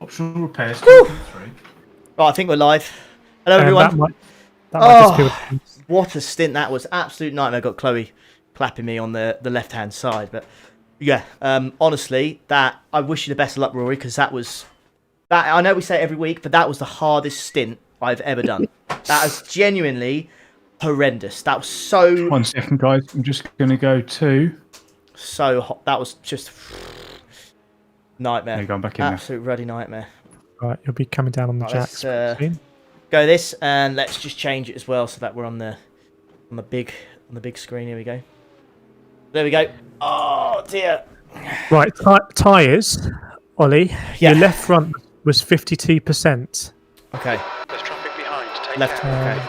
Optional repairs. Right, I think we're live. Hello, everyone. That might just what a stint that was. Absolute nightmare. Got Chloe clapping me on the left-hand side. But yeah, honestly, that I wish you the best of luck, Rory, because that was... I know we say it every week, but that was the hardest stint I've ever done. That was genuinely horrendous. That was so... 1 second, guys. I'm just going to go to... So hot. That was just... Nightmare. You're going back in Absolute ruddy nightmare. Right, you'll be coming down on the jacks. Go this, and let's just change it as well so that we're on the big screen. Here we go. There we go. Oh dear. Right, tyres, Ollie. Yeah. Your left front was 52%. Okay. There's traffic behind. Left. Okay.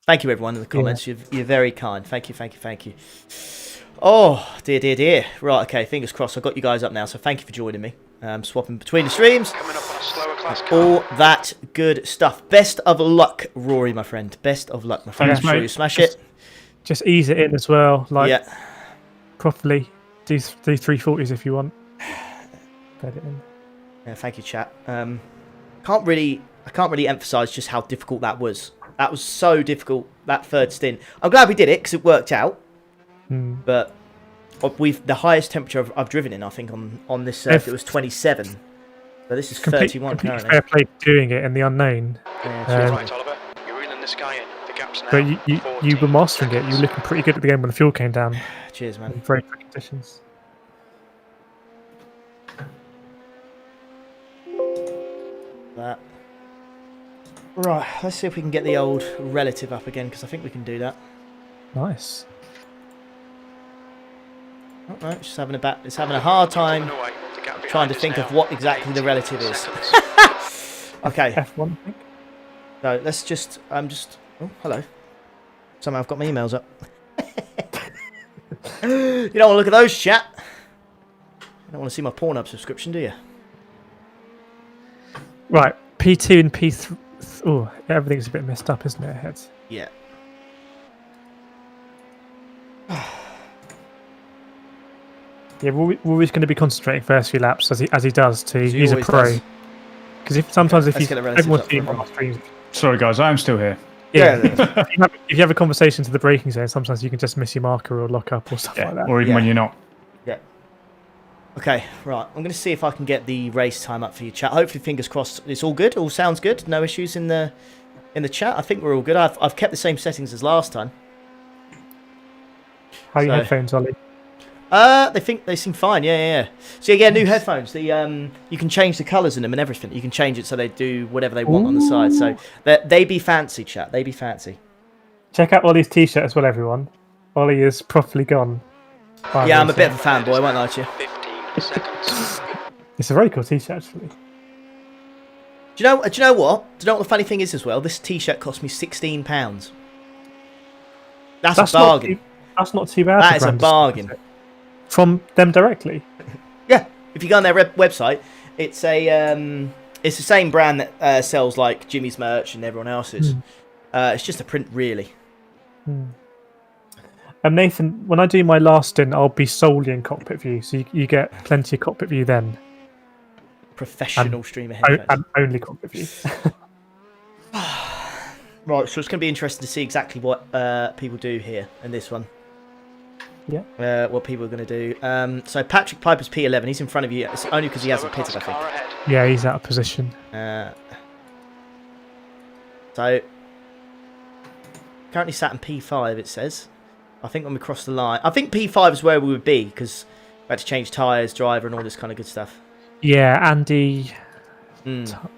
Thank you, everyone, in the comments. Yeah. You're very kind. Thank you. Oh dear. Right. Okay. Fingers crossed. I've got you guys up now. So thank you for joining me. Swapping between the streams. Coming up on a slower class All that good stuff. Best of luck, Rory, my friend. Best of luck, my friend. Thanks, I'm sure mate. you smash it. Just ease it in as well, like yeah. properly. Do 340s if you want. Bed it in. Yeah, thank you, chat. I can't really emphasise just how difficult that was. That was so difficult, that third stint. I'm glad we did it because it worked out. But the highest temperature I've driven in, I think, on this circuit was 27. So this is 31 currently. Fair play for doing it in the unknown. Yeah, right, Oliver. You're reeling this guy in. The gap's now. But you were mastering it. You were looking pretty good at the game when the fuel came down. Cheers, man. In very quick conditions. That. Right, let's see if we can get the old relative up again, because I think we can do that. Nice. Oh, no, it's having a hard time trying to think of what exactly the relative is. Okay. F1, I think. So let's just... Oh, hello. Somehow I've got my emails up. You don't want to look at those, chat. You don't want to see my Pornhub subscription, do you? Right, P2 and P3... Oh, everything's a bit messed up, isn't it, ahead? Yeah. Yeah, Rory's going to be concentrating first few laps as he does too. He's a pro. Because if everyone's seeing on streams. Sorry, guys. I am still here. Yeah. If you have a conversation to the braking zone, sometimes you can just miss your marker or lock up or stuff like that. Or even when you're not. Yeah. Okay, right. I'm going to see if I can get the race time up for you, chat. Hopefully, fingers crossed, it's all good. All sounds good. No issues in the chat. I think we're all good. I've kept the same settings as last time. How are your headphones, Ollie? They seem fine. Yeah. So you get new headphones. You can change the colours in them and everything. You can change it so they do whatever they want on the side. So they be fancy, chat. They be fancy. Check out Ollie's t-shirt as well, everyone. Ollie is properly gone. Yeah, I'm a bit of a fanboy. I won't lie to you. 15 seconds. It's a very cool t-shirt, actually. Do you know what? Do you know what the funny thing is as well? This t-shirt cost me £16. That's a bargain. That's not too bad. That is a bargain. From them directly? Yeah. If you go on their website, it's the same brand that sells like Jimmy's merch and everyone else's. It's just a print, really. And Nathan, when I do my last stint, I'll be solely in cockpit view, so you get plenty of cockpit view then. Professional streamer headphones. And only cockpit view. Right, so it's going to be interesting to see exactly what people do here in this one. Yeah. What people are going to do. So Patrick Piper's P11. He's in front of you. It's only because he hasn't pitted, I think. Yeah, he's out of position. So currently sat in P5. It says. I think when we cross the line, I think P5 is where we would be because we had to change tyres, driver, and all this kind of good stuff. Yeah, Andy.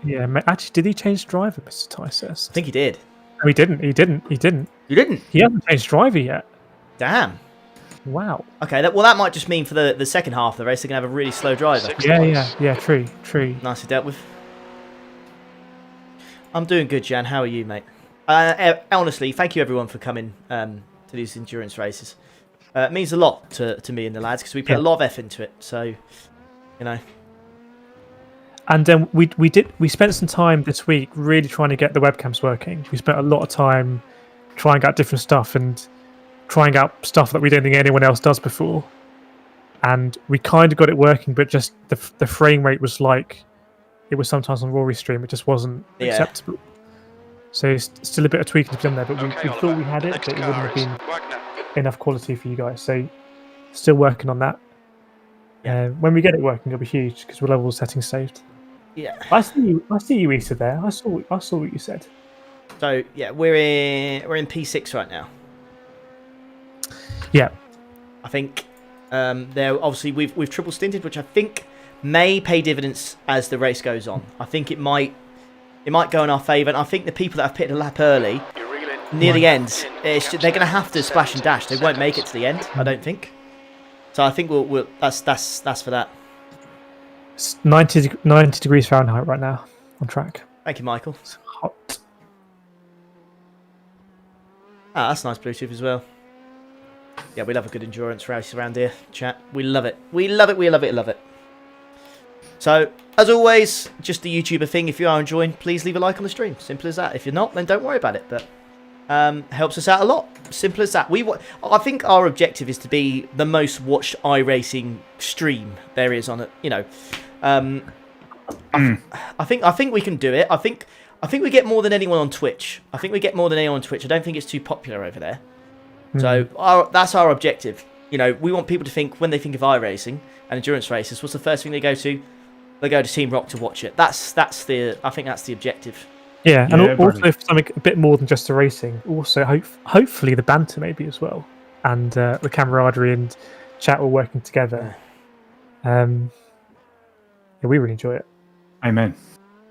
Yeah, actually, did he change driver, Mr. Tysus? I think he did. No, he didn't. You didn't? He hasn't changed driver yet. Damn. Wow. Okay, that might just mean for the second half of the race they're going to have a really slow driver. Yeah, true. Nicely dealt with. I'm doing good, Jan. How are you, mate? Honestly, thank you everyone for coming to these endurance races. It means a lot to me and the lads because we put a lot of effort into it. So, you know. And then we spent some time this week really trying to get the webcams working. We spent a lot of time trying out different stuff and trying out stuff that we don't think anyone else does before. And we kind of got it working, but just the frame rate was like it was sometimes on Rory's stream. It just wasn't Yeah. acceptable. So it's still a bit of tweaking to be done there, but we Okay, thought Oliver. we had The it, next but it wouldn't car have is been Wagner. enough quality for you guys. So still working on that. Yeah. When we get it working, it'll be huge because we'll have all the settings saved. Yeah. I see you, Issa there. I saw what you said. So yeah, we're in P6 right now. Yeah. I think there obviously we've triple stinted, which I think may pay dividends as the race goes on. I think it might go in our favour, and I think the people that have pitted a lap early You're reeling. near the end, they're going to have to splash and dash. They won't make it to the end, I don't think. So I think we'll that's for that. It's 90 degrees Fahrenheit right now on track. Thank you, Michael. It's hot. Ah, that's nice Bluetooth as well. Yeah, we love a good endurance race around here, chat. We love it. We love it. We love it. Love it. So, as always, just the YouTuber thing. If you are enjoying, please leave a like on the stream. Simple as that. If you're not, then don't worry about it. But helps us out a lot. Simple as that. I think our objective is to be the most watched iRacing stream there is on it. You know, I think we can do it. I think we get more than anyone on Twitch. I don't think it's too popular over there. So that's our objective. You know, we want people to think, when they think of iRacing and endurance races, what's the first thing they go to? They go to Team Rock to watch it. I think that's the objective. Yeah, and Yeah, also brilliant. something a bit more than just the racing. Also, hopefully the banter maybe as well, and the camaraderie and chat all working together. Yeah, we really enjoy it. Amen.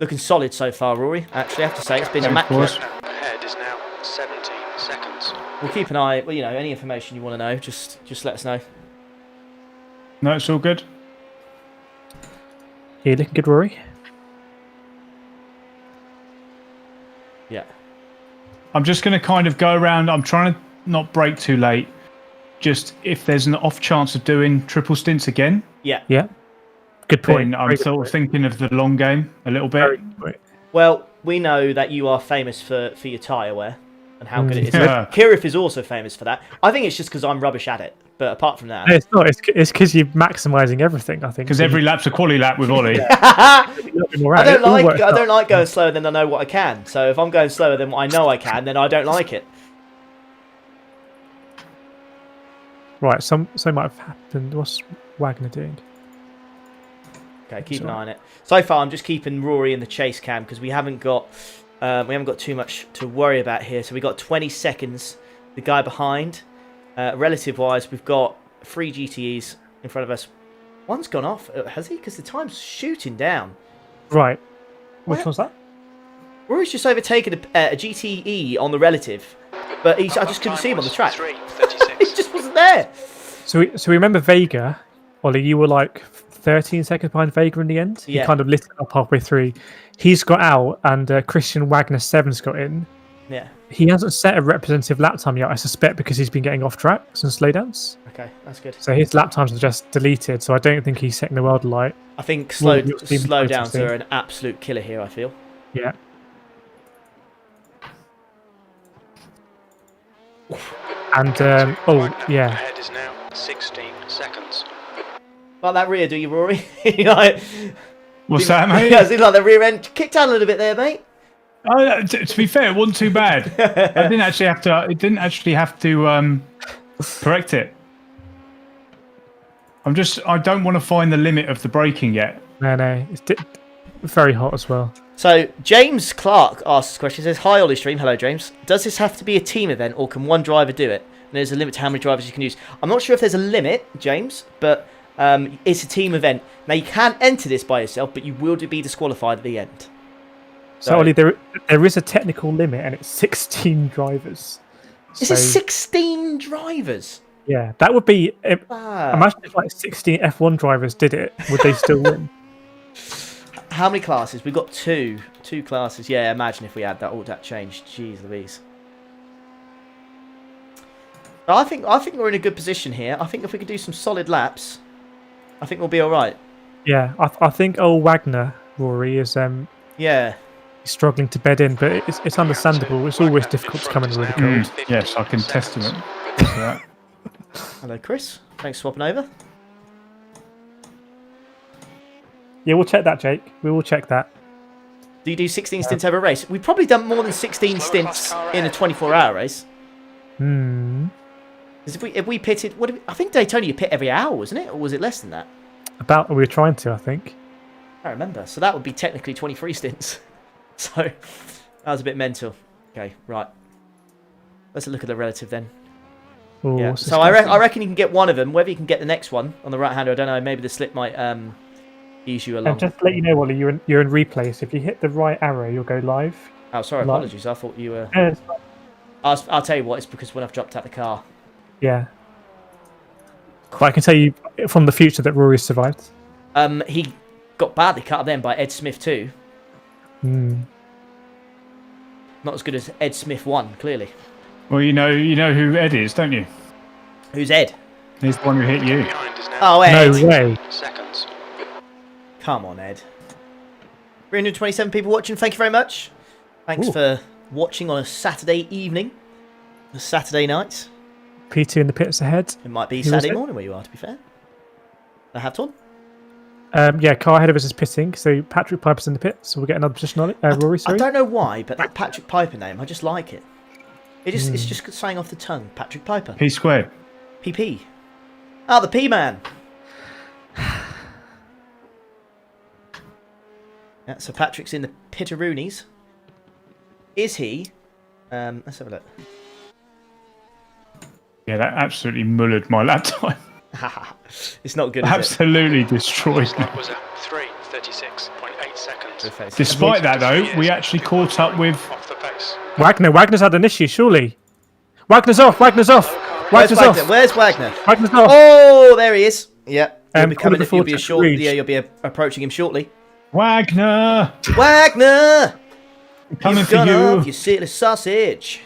Looking solid so far, Rory. Actually, I have to say it's been Yeah, of immaculate. course. Ahead is now 17 seconds. We'll keep an eye. Well, you know, any information you want to know, just let us know. No, it's all good. Yeah, looking good, Rory. Yeah. I'm just going to kind of go around. I'm trying to not break too late. Just if there's an off chance of doing triple stints again, Yeah. Yeah, good point. then I'm Very good sort point. of thinking of the long game a little bit. Very good point. Well, we know that you are famous for your tyre wear and how good it is. Yeah. Kireth is also famous for that. I think it's just because I'm rubbish at it. But apart from that, No, it's not. It's because you're maximising everything. I think Because every lap's a quality lap with Ollie. I don't like going slower than I know what I can. So if I'm going slower than what I know I can, then I don't like it. Right, so might have happened. What's Wagner doing? Okay, keep an Sorry. eye on it. So far, I'm just keeping Rory in the chase cam because we haven't got too much to worry about here. So we got 20 seconds. The guy behind, relative wise, we've got 3 GTEs in front of us. One's gone off, has he? Because the time's shooting down. Right. Which What? one's that? Rory's just overtaken a GTE on the relative, but I just couldn't see him on the track. 3:36. He just wasn't there. So we remember Vega, Ollie. You were like 13 seconds behind Vega in the end. Yeah. He kind of lit it up halfway through. He's got out, and Christian Wagner 7's got in. Yeah. He hasn't set a representative lap time yet, I suspect, because he's been getting off tracks and slowdowns. Okay, that's good. So his lap times are just deleted. So I don't think he's setting the world alight. I think Well, you'll see slow downs soon. are an absolute killer here, I feel. Yeah. And yeah. Ahead is now 16 seconds. Like that rear, do you, Rory? Like, What's that, mate? yeah, it seems like the rear end kicked out a little bit there, mate. To be fair, it wasn't too bad. I didn't actually have to. It didn't actually have to correct it. I don't want to find the limit of the braking yet. No, it's very hot as well. So, James Clark asks a question. He says, "Hi, Ollie Stream." Hello, James. Does this have to be a team event, or can one driver do it? And there's a limit to how many drivers you can use. I'm not sure if there's a limit, James, but it's a team event. Now, you can enter this by yourself, but you will be disqualified at the end. So Ollie, there is a technical limit, and it's 16 drivers. Is it 16 drivers? Yeah, that would be. Wow. Imagine if like 16 F1 drivers did it, would they still win? How many classes? We've got two classes. Yeah, imagine if we had all that changed. Jeez Louise. I think we're in a good position here. I think if we could do some solid laps, I think we'll be all right. Yeah, I think old Wagner, Rory, is Yeah. struggling to bed in, but it's understandable. It's always difficult to come in really cold. Yes, I can testament to that. Hello, Chris. Thanks for swapping over. Yeah, we'll check that, Jake. We will check that. Do you do 16 stints over a race? We've probably done more than 16 stints in a 24-hour race. Because if we pitted, I think Daytona you pit every hour, wasn't it, or was it less than that? We were trying to, I think. I remember. So that would be technically 23 stints. So that was a bit mental. Okay, right. Let's look at the relative then. Ooh, yeah. So I reckon you can get one of them. Whether you can get the next one on the right hander, I don't know. Maybe the slip might ease you along. And just to let you know, Ollie, you're in replay. So if you hit the right arrow, you'll go live. Oh, sorry. Apologies. I thought you were. Yeah, I'll tell you what. It's because when I've dropped out the car. Yeah. But I can tell you from the future that Rory survived. He got badly cut up then by Ed Smith too. Not as good as Ed Smith 1, clearly. Well, you know who Ed is, don't you? Who's Ed? He's the one who hit you. Oh, Ed. No way. Seconds. Come on, Ed. 327 people watching. Thank you very much. Thanks for watching on a Saturday evening. A Saturday night. P2 in the pits ahead. It might be Saturday morning where you are, to be fair. I have on. Yeah, car ahead of us is pitting, so Patrick Piper's in the pit, so we'll get another position on it. Rory, sorry. I don't know why, but that Patrick Piper name, I just like it. It's just saying off the tongue. Patrick Piper. P squared. PP. Ah, the P-Man. Yeah, so Patrick's in the Pitteroonies. Is he? Let's have a look. Yeah, that absolutely mullered my laptop. It's not good, Absolutely destroyed me. Was at 3:36.8 seconds. Despite that, though, we actually caught up with... Off the pace. Wagner's had an issue, surely. Wagner's off! Wagner's off! Wagner's off! Where's Wagner? Wagner's off! Oh, there he is. Yep. You'll be coming. You'll You'll be approaching him shortly. Wagner! Wagner! Coming You've for gone you. off, you silly sausage.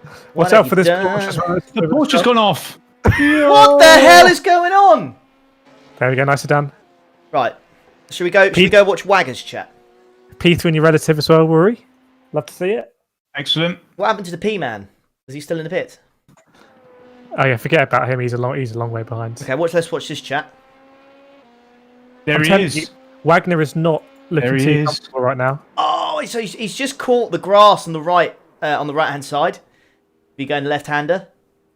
Watch What out have for you this done? Porsche as well. The Porsche's gone off. What the hell is going on? There we go, nicely done. Right. Should we go watch Wagger's chat? P3 and your relative as well, Rory. Love to see it. Excellent. What happened to the P-Man? Is he still in the pit? Oh yeah, forget about him. He's a long way behind. Okay, let's watch this chat. There I'm he telling is. you, Wagner is not looking There he too is. comfortable right now. Oh, so he's just caught the grass on the right-hand side. Be going left-hander.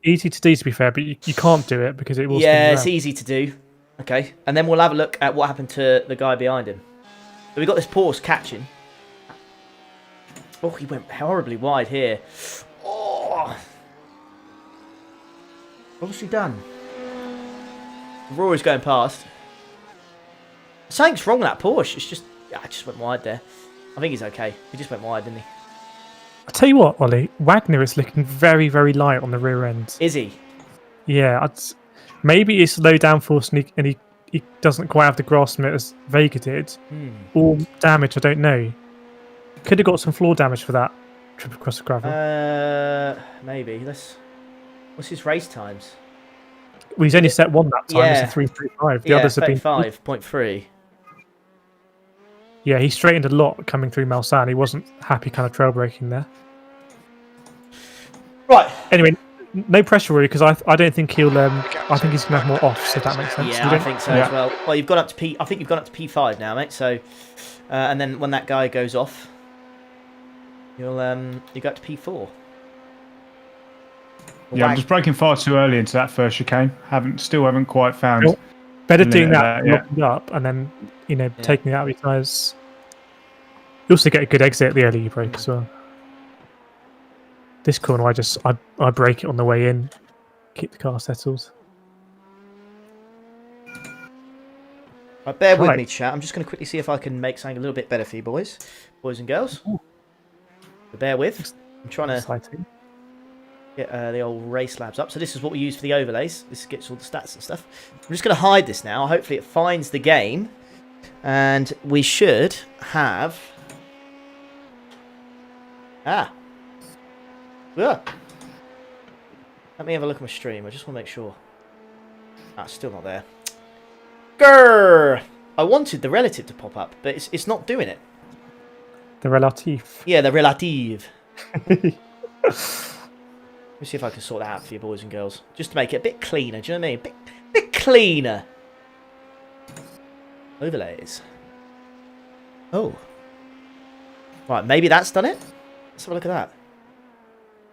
Easy to do, to be fair, but you can't do it because it will. Yeah, spin it's you easy to do. Okay, and then we'll have a look at what happened to the guy behind him. So we got this Porsche catching. Oh, he went horribly wide here. Oh, what's he done? Rory's going past. Something's wrong with that Porsche. It's just, I just went wide there. I think he's okay. He just went wide, didn't he? I'll tell you what, Ollie. Wagner is looking very, very light on the rear end. Is he? Yeah, maybe it's low downforce and he doesn't quite have the grasp on it as Vega did. Or damage, I don't know. Could have got some floor damage for that trip across the gravel. Maybe. What's his race times? Well, he's only set one that time. Yeah. It's a 3.35. The others have been 5.3. Yeah, he straightened a lot coming through Malsan. He wasn't happy kind of trail braking there. Right. Anyway, no pressure really, because I don't think he'll. I think he's gonna have more offs, if that makes sense. Yeah, I think so as well. Well, you've gone up to P. I think you've gone up to P5 now, mate. So, and then when that guy goes off, you go up to P4. Yeah, I'm just braking far too early into that first chicane. Still haven't quite found. Cool. Better the doing limit that, of that, locking up, and then taking it out of your tyres. You also get a good exit at the early you brake as well. This corner, I brake it on the way in, keep the car settled. Right, bear with me, chat. I'm just going to quickly see if I can make something a little bit better for you, boys and girls. So bear with. I'm trying to Exciting. get the old race labs up. So this is what we use for the overlays. This gets all the stats and stuff. I'm just going to hide this now. Hopefully it finds the game. And we should have... Yeah. Let me have a look at my stream. I just want to make sure. It's still not there. Grrr! I wanted the relative to pop up, but it's not doing it. The relative. Yeah, the relative. Let me see if I can sort that out for you, boys and girls. Just to make it a bit cleaner, do you know what I mean? Bit cleaner. Overlays. Oh. Right, maybe that's done it? Let's have a look at that.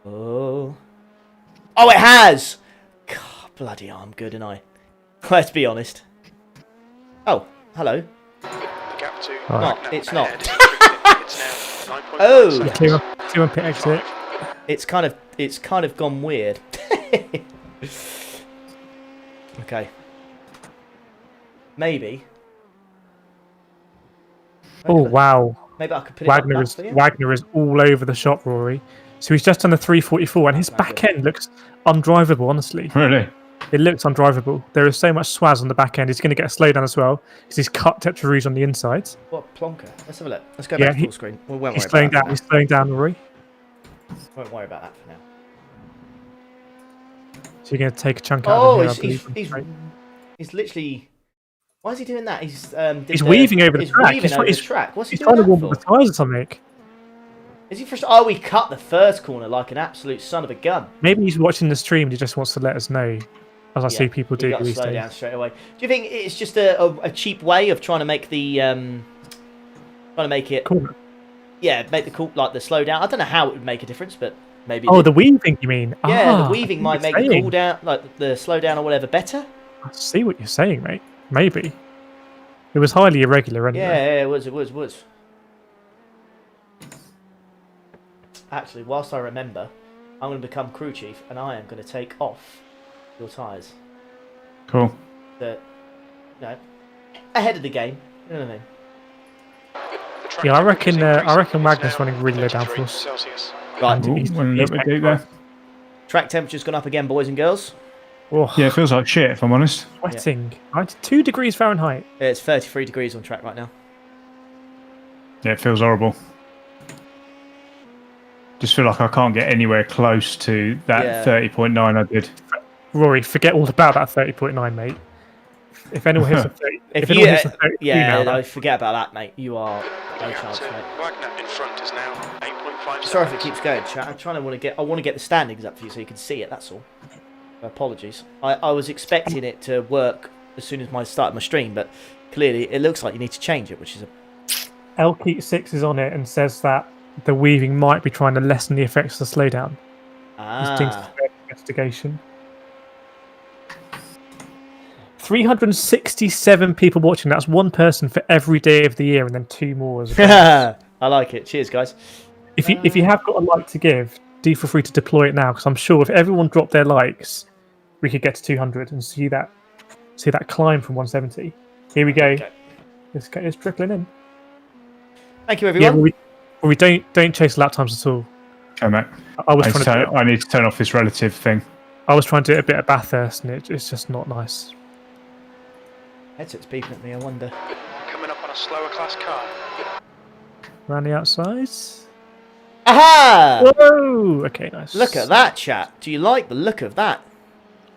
Oh. Oh, it has! God, bloody hell, I'm good, and I. Let's be honest. Oh, hello. The gap to Not, it's not. It's now 9.5 Oh. seconds. Clear on pit exit. It's kind of gone weird. Okay. Maybe. Oh wow. Maybe I could put it up Wagner that is for you. Wagner is all over the shop, Rory. So he's just done the 344, and his back end looks undrivable. Honestly, Really? it looks undrivable. There is so much swaz on the back end. He's going to get a slowdown as well because he's cut Tetra Rouge on the inside. What a plonker. Let's have a look. Let's go back to full screen. We won't He's worry slowing about down. He's slowing down, Rory. that. Won't worry about that for now. So you're going to take a chunk out Oh, of him here. he's literally. Why is he doing that? He's weaving over the track. Weaving over the track. What's he He's doing trying to that warm up for? the tyres or something. Is he frustrated? Oh, he cut the first corner like an absolute son of a gun. Maybe he's watching the stream and he just wants to let us know, as I see people do He got to these slow days. down straight away. Do you think it's just a cheap way of trying to make the trying to make it Cool. make the slow down? I don't know how it would make a difference, but maybe. Oh, the weaving, you mean? Yeah, Ah, the weaving might make the cool down, like the slow down or whatever, better. I see what you're saying, mate. Maybe. It was highly irregular anyway. Yeah, it was. Actually, whilst I remember, I'm going to become crew chief, and I am going to take off your tyres. Cool. Ahead of the game. You know what I mean? Yeah, I reckon Magnus running really low downforce. Right. Ooh, he's went a little bit back deep there. Track temperature's gone up again, boys and girls. Oh, Yeah, it feels like shit, if I'm honest. sweating. 92 degrees Fahrenheit. It's 33 degrees on track right now. Yeah, it feels horrible. Just feel like I can't get anywhere close to that 30.9 I did. Rory, forget all about that 30.9, mate. If anyone hits a 30, If anyone you, hits a 32 yeah, now, no, forget about that, mate. You are no chance, mate. Wagner in front is now 8.5 Sorry if it keeps going, chat. I'm trying to want to get the standings up for you so you can see it. That's all. Apologies. I was expecting it to work as soon as I started my stream, but clearly it looks like you need to change it, which is a. Elkeat6 is on it and says that the weaving might be trying to lessen the effects of the slowdown. He's doing some investigation. 367 people watching. That's one person for every day of the year, and then 2 more as well. I like it. Cheers, guys. If you have got a like to give, do feel free to deploy it now, because I'm sure if everyone dropped their likes, we could get to 200 and see that climb from 170. Here we go. Okay. It's trickling in. Thank you, everyone. Yeah, we don't chase lap times at all. Okay, mate. I need to turn off this relative thing. I was trying to do a bit of Bathurst, and it's just not nice. Headset's beeping at me, I wonder. Coming up on a slower class car. Around the outside. Aha! Whoa! Okay, nice. Look at that, chat. Do you like the look of that?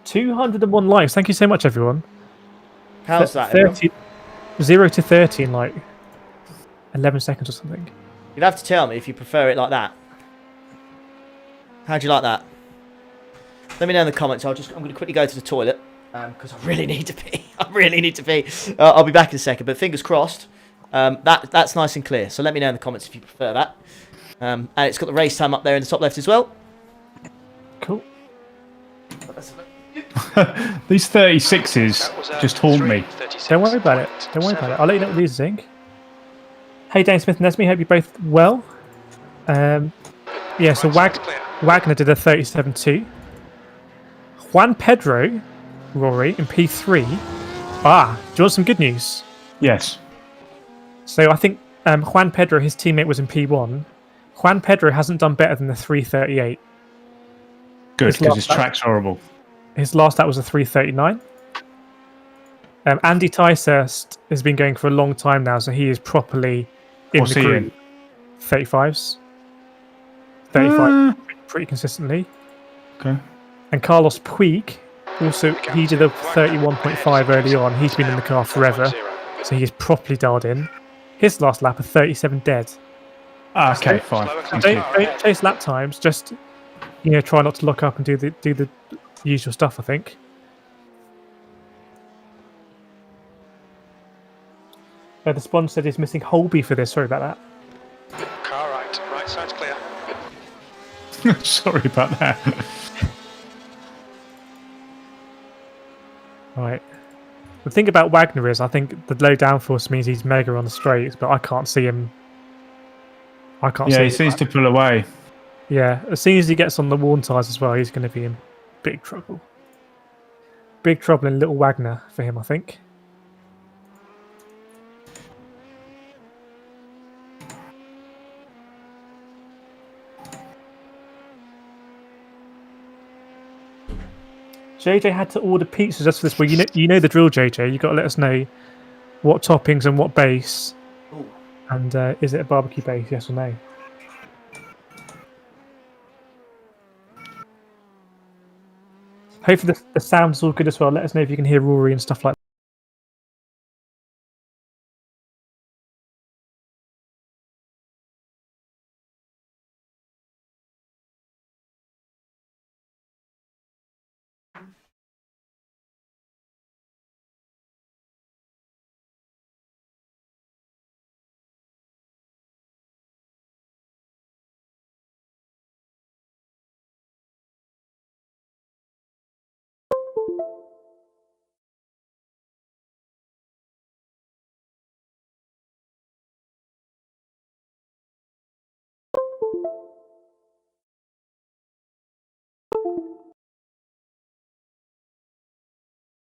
201 likes. Thank you so much, everyone. How's that, everyone? 0 to 30 in like 11 seconds or something. You'd have to tell me if you prefer it like that. How do you like that? Let me know in the comments. I'm going to quickly go to the toilet because I really need to pee. I really need to pee. I'll be back in a second, but fingers crossed. That's nice and clear. So let me know in the comments if you prefer that. And it's got the race time up there in the top left as well. Cool. These 36s just haunt me. Don't worry about it. Don't worry about it. I'll let you know what these think. Hey, Dane Smith and Nesme, hope you're both well. Yeah, so Wagner did a 37.2. Juan Pedro, Rory, in P3. Do you want some good news? Yes. So I think Juan Pedro, his teammate, was in P1. Juan Pedro hasn't done better than the 338. Good, because his track's horrible. His last lap was a 339. Andy Ticehurst has been going for a long time now, so he is properly in the group. 35s. 35 pretty consistently. Okay. And Carlos Puig, also, he did a 31.5 early on. He's been in the car forever, so he is properly dialed in. His last lap, a 37 dead. Okay, fine. Don't chase lap times. Just try not to lock up and do the usual stuff, I think. The sponsor said he's missing Holby for this. Sorry about Cartwright, right side's clear. Sorry about that. Right. The thing about Wagner is, I think the low downforce means he's mega on the straights, but I can't see him. I can't see Yeah, he him. seems to pull away. Yeah, as soon as he gets on the worn tyres as well, he's going to be in big trouble. Big trouble in Little Wagner for him, I think. JJ had to order pizza just for this. Well, you know the drill, JJ. You got to let us know what toppings and what base. Ooh. And is it a barbecue base? Yes or no? Hopefully the sound's all good as well. Let us know if you can hear Rory and stuff like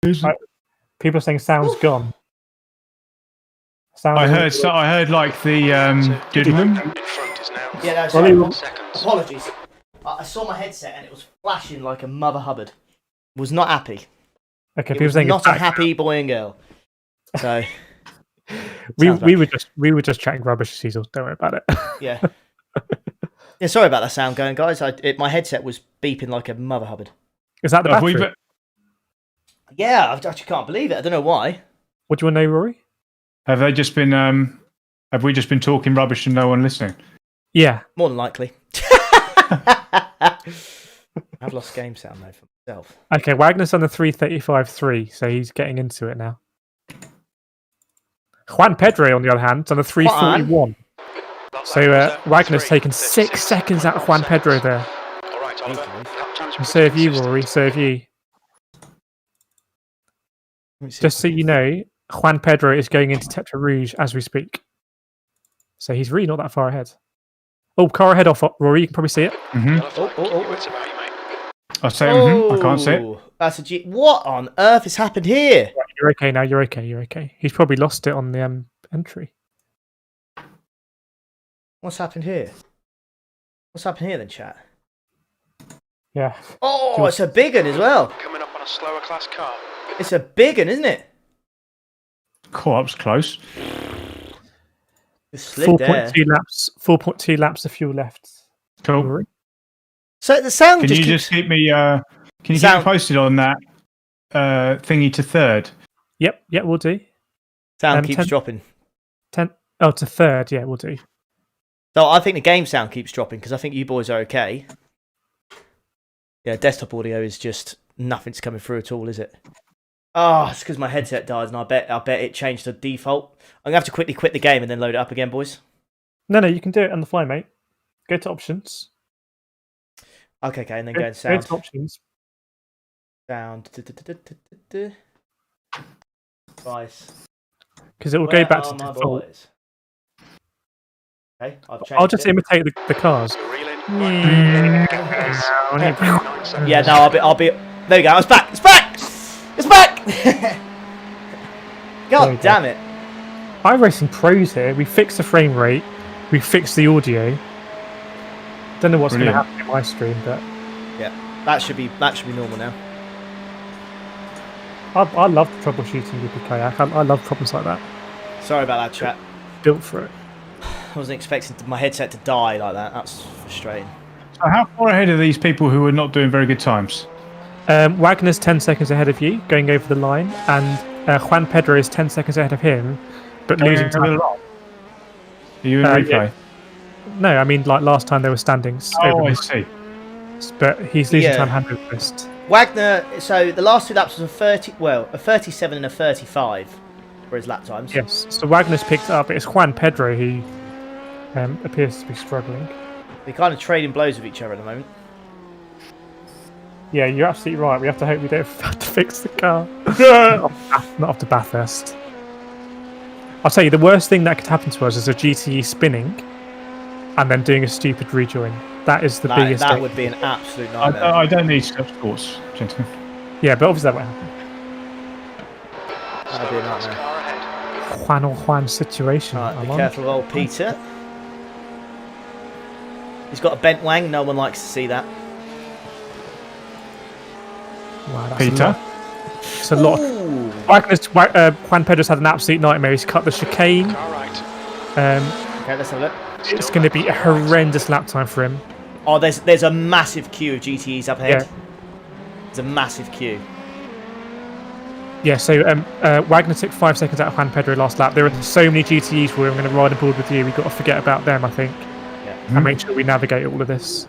that. Right. People are saying sound's gone. I heard like the doodle. In front is now Yeah, no, Ollie, sorry. seconds. Apologies. I saw my headset and it was flashing like a Mother Hubbard. Was not happy. Okay, It people was saying not it's a back. happy boy and girl. So we were just chatting rubbish as usual. Don't worry about it. yeah. Yeah, sorry about that sound going, guys. My headset was beeping like a Mother Hubbard. Is that the Have battery? we, Yeah, I actually can't believe it. I don't know why. What do you want to know, Rory? have they just been? Have we just been talking rubbish and no one listening? Yeah. More than likely. I've lost game sound though for myself. Okay, Wagner's on the 335.3, so he's getting into it now. Juan Pedro, on the other hand, is on the 341. So Wagner's taken 6 seconds out of Juan Pedro there. All right, Oliver. Lap time's And so have you, predicted. Rory. So have you. Just so you know, Juan Pedro is going into Tetra Rouge as we speak. So he's really not that far ahead. Oh, car ahead off, Rory. You can probably see it. Yellow flag. Oh. It's about you, mate. I say, I can't see it. Oh, that's a G. What on earth has happened here? Right, you're okay now. You're okay. You're okay. He's probably lost it on the entry. What's happened here? What's happened here then, chat? Yeah. Oh, it's a big one as well. Coming up on a slower class car. It's a big one, isn't it? Co-op's close. Just slid there. 4.2 laps. 4.2 laps of fuel left. Cool. Rory. So the sound Can just you keeps... just keep me? Can you keep Sound- me posted on that thingy to third? Yep. Yeah, we'll do. sound keeps 10 dropping. 10. Oh, to third. Yeah, we'll do. So I think the game sound keeps dropping because I think you boys are okay. Yeah, desktop audio is just nothing's coming through at all, is it? Oh, it's because my headset died, and I bet it changed to default. I'm gonna have to quickly quit the game and then load it up again, boys. No, you can do it on the fly, mate. Go to options. Okay, and then Go, go to go sound. to options. Sound. Device. Because it will Where go back are to my default. boys? Okay, I've changed I'll just it. imitate the cars. So reel in. Mm. Right. 9 seconds. Yeah, no, I'll be. There we go. It's back. It's back. It's back. There God we go. damn it! iRacing Pros here. We fixed the frame rate. We fixed the audio. Don't know what's going to Brilliant. happen in my stream, but That should be normal now. I love troubleshooting with the kayak. I love problems like that. Sorry about that, chat. Built for it. I wasn't expecting my headset to die like that. That's frustrating. So how far ahead are these people who are not doing very good times? Wagner's 10 seconds ahead of you, going over the line, and Juan Pedro is 10 seconds ahead of him, but losing time. Are you in Yeah. replay? No, I mean like last time there were standings. Oh, over I the- see. But he's losing Yeah. time hand over fist. Wagner. So the last two laps was a 37 and a 35. for his lap times. Yes, so Wagner's picked it up. It's Juan Pedro who appears to be struggling. They're kind of trading blows with each other at the moment. Yeah, you're absolutely right. We have to hope we don't have to fix the car. Not after Bathurst. I'll tell you, the worst thing that could happen to us is a GTE spinning and then doing a stupid rejoin. That is the biggest. That would be an absolute nightmare. I don't need such thoughts, gentlemen. Yeah, but obviously that won't happen. That would be a Class nightmare. car ahead. Juan or Juan situation. Right, be I'm on. careful of old Peter. He's got a bent wang. No one likes to see that. Wow, that's Peter? a lot. It's a lot. Ooh. Juan Pedro's had an absolute nightmare. He's cut the chicane. Cartwright. Okay, let's have a look. It's going to be a horrendous lap time for him. Oh, there's a massive queue of GTEs up ahead. Yeah. There's a massive queue. Yeah, so Wagner took 5 seconds out of Juan Pedro last lap. There are so many GTEs where I'm going to ride aboard with you. We've got to forget about them, I think, Yeah. and make sure we navigate all of this.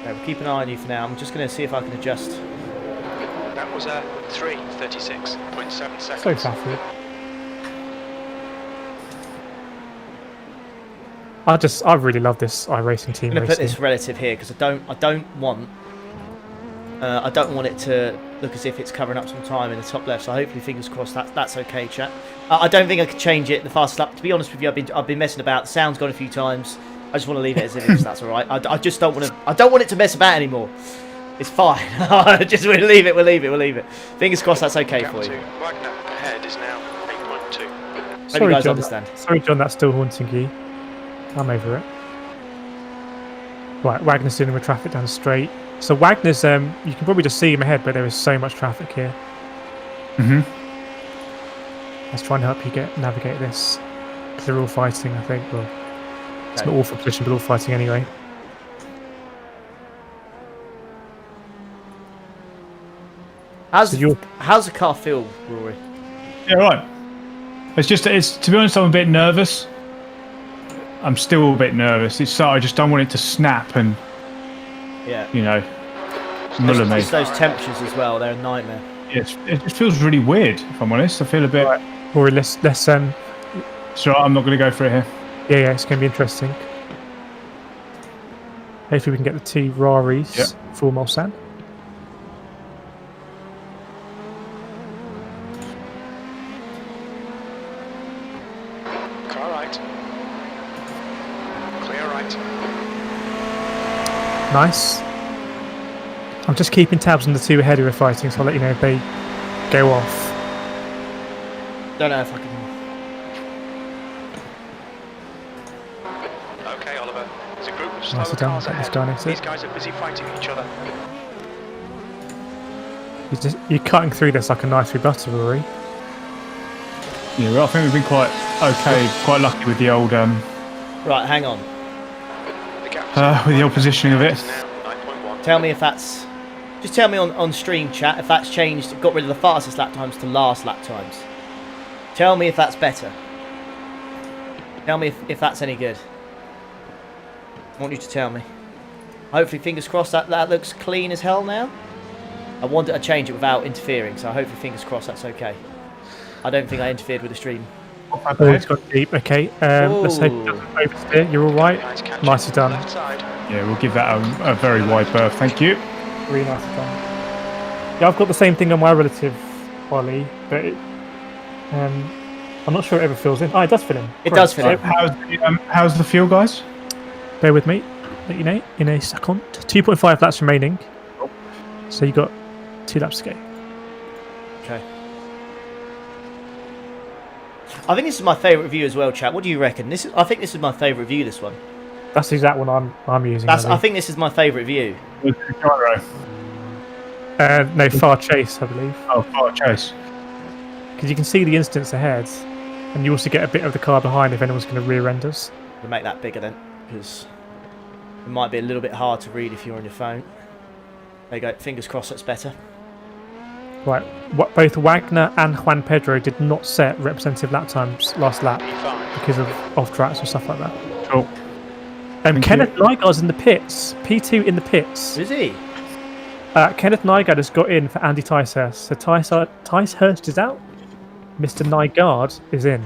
Okay, we'll keep an eye on you for now. I'm just going to see if I can adjust. That was a 3:36.7 seconds. So faffy. I really love this iRacing team I'm going to put racing. this relative here because I don't want it to look as if it's covering up some time in the top left. So hopefully, fingers crossed, that's okay, chat. I don't think I could change it the fastest lap. To be honest with you, I've been messing about. The sound's gone a few times. I just want to leave it as it is. That's all right. I just don't want to. I don't want it to mess about anymore. It's fine. Just we'll leave it. Fingers crossed, that's okay Gap for to you. Wagner ahead is now 8.2. Hope you guys understand. Sorry, John, that's still haunting you. I'm over it. Right, Wagner's dealing with traffic down the straight. So Wagner's, you can probably just see him ahead, but there is so much traffic here. Let's try and help you navigate this. Because they're all fighting, I think. Well, it's not all for position, but all fighting anyway. How's the car feel, Rory? Yeah, right. It's to be honest, I'm a bit nervous. I'm still a bit nervous. I just don't want it to snap and Yeah. muller me. It's those temperatures as well. They're a nightmare. It just feels really weird, if I'm honest. I feel a bit. Right. Rory, let's So I'm not going to go for it here. yeah, it's going to be interesting. Hopefully we can get the 2 Raris Yep. for Mulsanne. Car right. Clear right. Nice. I'm just keeping tabs on the 2 ahead who are fighting, so I'll let you know if they go off. Don't know if I can. Okay, Oliver. There's a group of slower Nicely done. cars Let this ahead. guy next to These it. guys are busy fighting each other. You're cutting through this like a knife through butter, Rory. Yeah, well, I think we've been quite quite lucky with the old Right, hang on. The gap with the old positioning of it. is now 9.1. Tell me if that's. Just tell me on stream chat if that's changed. Got rid of the fastest lap times to last lap times. Tell me if that's better. Tell me if that's any good. I want you to tell me. Hopefully, fingers crossed, that looks clean as hell now. I wanted to change it without interfering, so hopefully, fingers crossed, that's okay. I don't think I interfered with the stream. Oh, it's got deep. Okay, let's hope it doesn't oversteer. You're all right. Guys catching Nicely done. left side. Yeah, we'll give that a very wide berth. Thank you. Really nicely done. Yeah, I've got the same thing on my relative, Ollie, but I'm not sure it ever fills in. Oh, it does fill in. It does fill in. How's the fuel, guys? Bear with me. Let you know in a second. 2.5 laps remaining. So you got 2 laps to go. Okay. I think this is my favourite view as well, chat. What do you reckon? I think this is my favourite view. This one. That's the exact one I'm using. I think this is my favourite view. Gyro. No, far chase, I believe. Oh, far chase. Because you can see the instance ahead, and you also get a bit of the car behind if anyone's going to rear end us. We'll make that bigger then, because it might be a little bit hard to read if you're on your phone. There you go. Fingers crossed that's better. Right, both Wagner and Juan Pedro did not set representative lap times last lap P5. because of off tracks or stuff like that. Cool. Kenneth Nygaard's in the pits. P2 in the pits. Is he? Kenneth Nygaard has got in for Andy Ticehurst. So Ticehurst is out. Mr. Nygaard is in.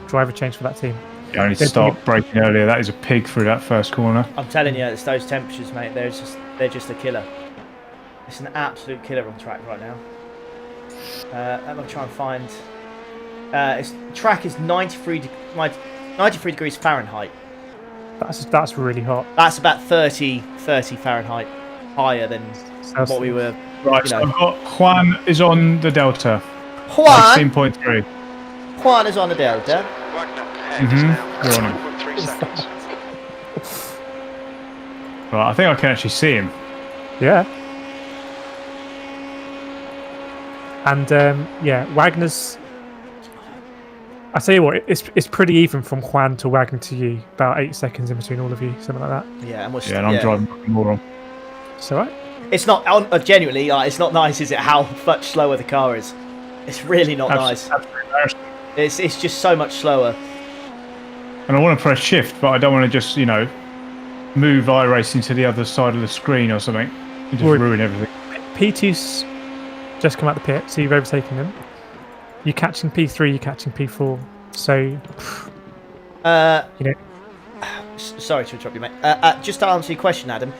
Driver change for that team. You only start braking earlier. That is a pig through that first corner. I'm telling you, it's those temperatures, mate. They're just a killer. It's an absolute killer on track right now. I'm gonna try and find. Track is 93 degrees Fahrenheit. That's really hot. That's about 30 Fahrenheit higher than what we were. Right, you so know. I've got Juan is on the Delta. Juan 16.3. Juan is on the Delta. Wagner ahead is now Go on. 2.3 seconds. Right, I think I can actually see him. Yeah. And yeah, Wagner's. I tell you what, it's pretty even from Juan to Wagner to you. About 8 seconds in between all of you, something like that. Yeah, and we're Yeah, and I'm driving more on. It's alright. It's not genuinely. It's not nice, is it? How much slower the car is. It's really not nice. Absolutely embarrassing. It's just so much slower. And I want to press shift, but I don't want to just, move iRacing to the other side of the screen or something and just ruin everything. P2's just come out the pit, so you've overtaken them. You're catching P3, you're catching P4. So, Sorry to interrupt you, mate. Just to answer your question, Adam,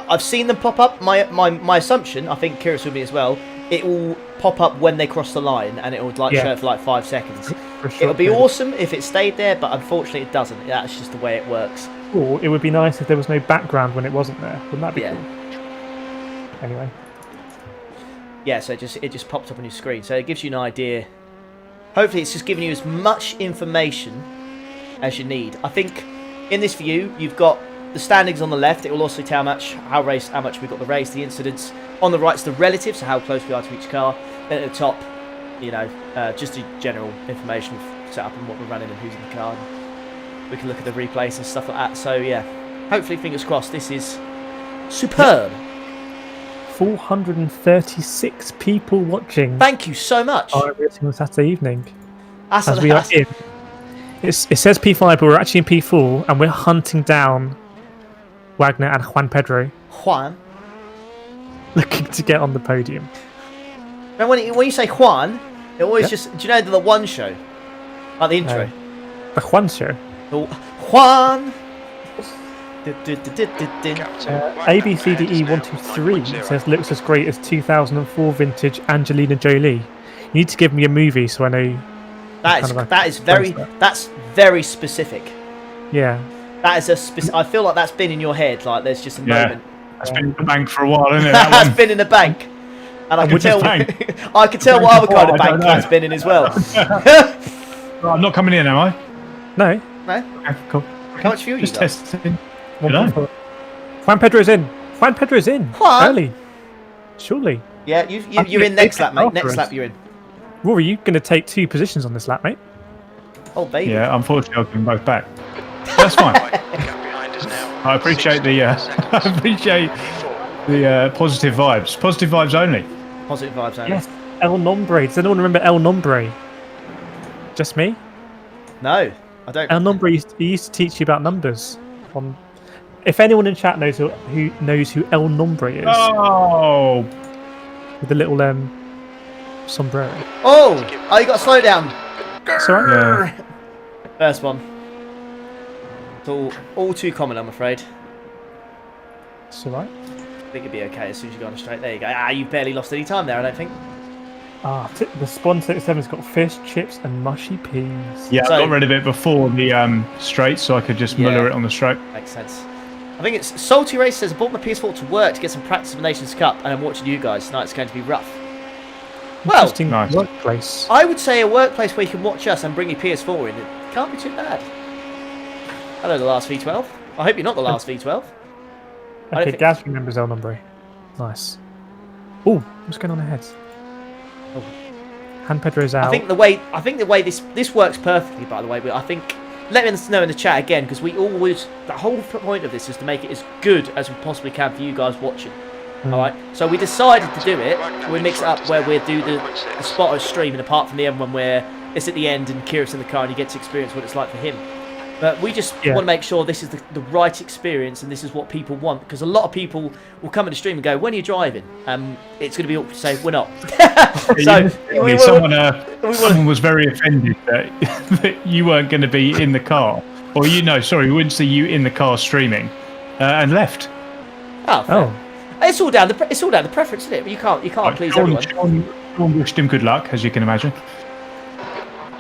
I've seen them pop up. My assumption, I think Kireth with me as well, it will pop up when they cross the line, and it will show it for like 5 seconds. It would be awesome if it stayed there, but unfortunately it doesn't. That's just the way it works. Or it would be nice if there was no background when it wasn't there. Wouldn't that be Yeah. cool? Anyway. Yeah, so it just pops up on your screen, so it gives you an idea. Hopefully it's just giving you as much information as you need. I think in this view you've got the standings on the left. It will also tell how much we got the race, the incidents. On the right's the relative, so how close we are to each car. Then at the top, just the general information of setup and what we're running and who's in the car. And we can look at the replays and stuff like that. So yeah, hopefully, fingers crossed, this is superb. 436 people watching. Thank you so much. iRacing on Saturday evening. That's As we are in. It says P5, but we're actually in P4, and we're hunting down Wagner and Juan Pedro, Juan. looking to get on the podium. Now, when you say Juan, it always just... Do you know the one show? Like the intro? The Juan show. The Juan! ABCDE123 says looks as great as 2004 vintage Angelina Jolie. You need to give me a movie so I know. That's very specific. Yeah. That is a specific. I feel like that's been in your head. Like there's just a moment. That's been in the bank for a while, isn't it? That's been in the bank, and I can tell. I can tell what other kind of bank that's been in as well. Right, I'm not coming in, am I? No. No. Okay, cool. How much fuel you Just got? testing. 1.4. Juan Pedro's in. Juan Pedro's in. Juan? Early. Surely. Yeah, you're in next lap, mate. Next lap, you're in. Rory, you're going to take 2 positions on this lap, mate. Oh, baby. Yeah, unfortunately, I'll give them both back. That's fine. Behind us now. I appreciate the positive vibes. Positive vibes only. Positive vibes only. Yes. El Nombre. Does anyone remember El Nombre? Just me? No, I don't. El Nombre used to teach you about numbers. If anyone in chat knows who El Nombre is, Oh! with the little sombrero. Oh, you got to slow down. Sorry. Yeah. First one. It's all too common, I'm afraid. It's alright. I think it'd be okay as soon as you go on a straight. There you go. You've barely lost any time there, I don't think. The Spawn 37's got fish, chips, and mushy peas. Yeah, So- I got rid of it before the straight, so I could just muller it on the straight. Makes sense. I think it's Salty Race says I bought my PS4 to work to get some practice for Nations Cup, and I'm watching you guys tonight. It's going to be rough. Well, Interesting Nice. workplace. I would say a workplace where you can watch us and bring your PS4 in. It can't be too bad. Hello, the last V12. I hope you're not the last V12. Okay, Gaz remembers El Nombre. Nice. Oh, what's going on ahead? Oh. Han Pedro's out. I think the way this works perfectly. By the way, but I think let us know in the chat again because the whole point of this is to make it as good as we possibly can for you guys watching. All right. So we decided to do it. We mix it up where we do the spotter stream, and apart from the end one where it's at the end and Kireth's in the car and you get to experience what it's like for him. But we just want to make sure this is the right experience and this is what people want, because a lot of people will come in the stream and go, when are you driving? It's going to be awkward to say, we're not. So someone was very offended that you weren't going to be in the car. Or we wouldn't see you in the car streaming, and left. Oh. It's all down to preference, isn't it? You can't please everyone. Sean wished him good luck, as you can imagine.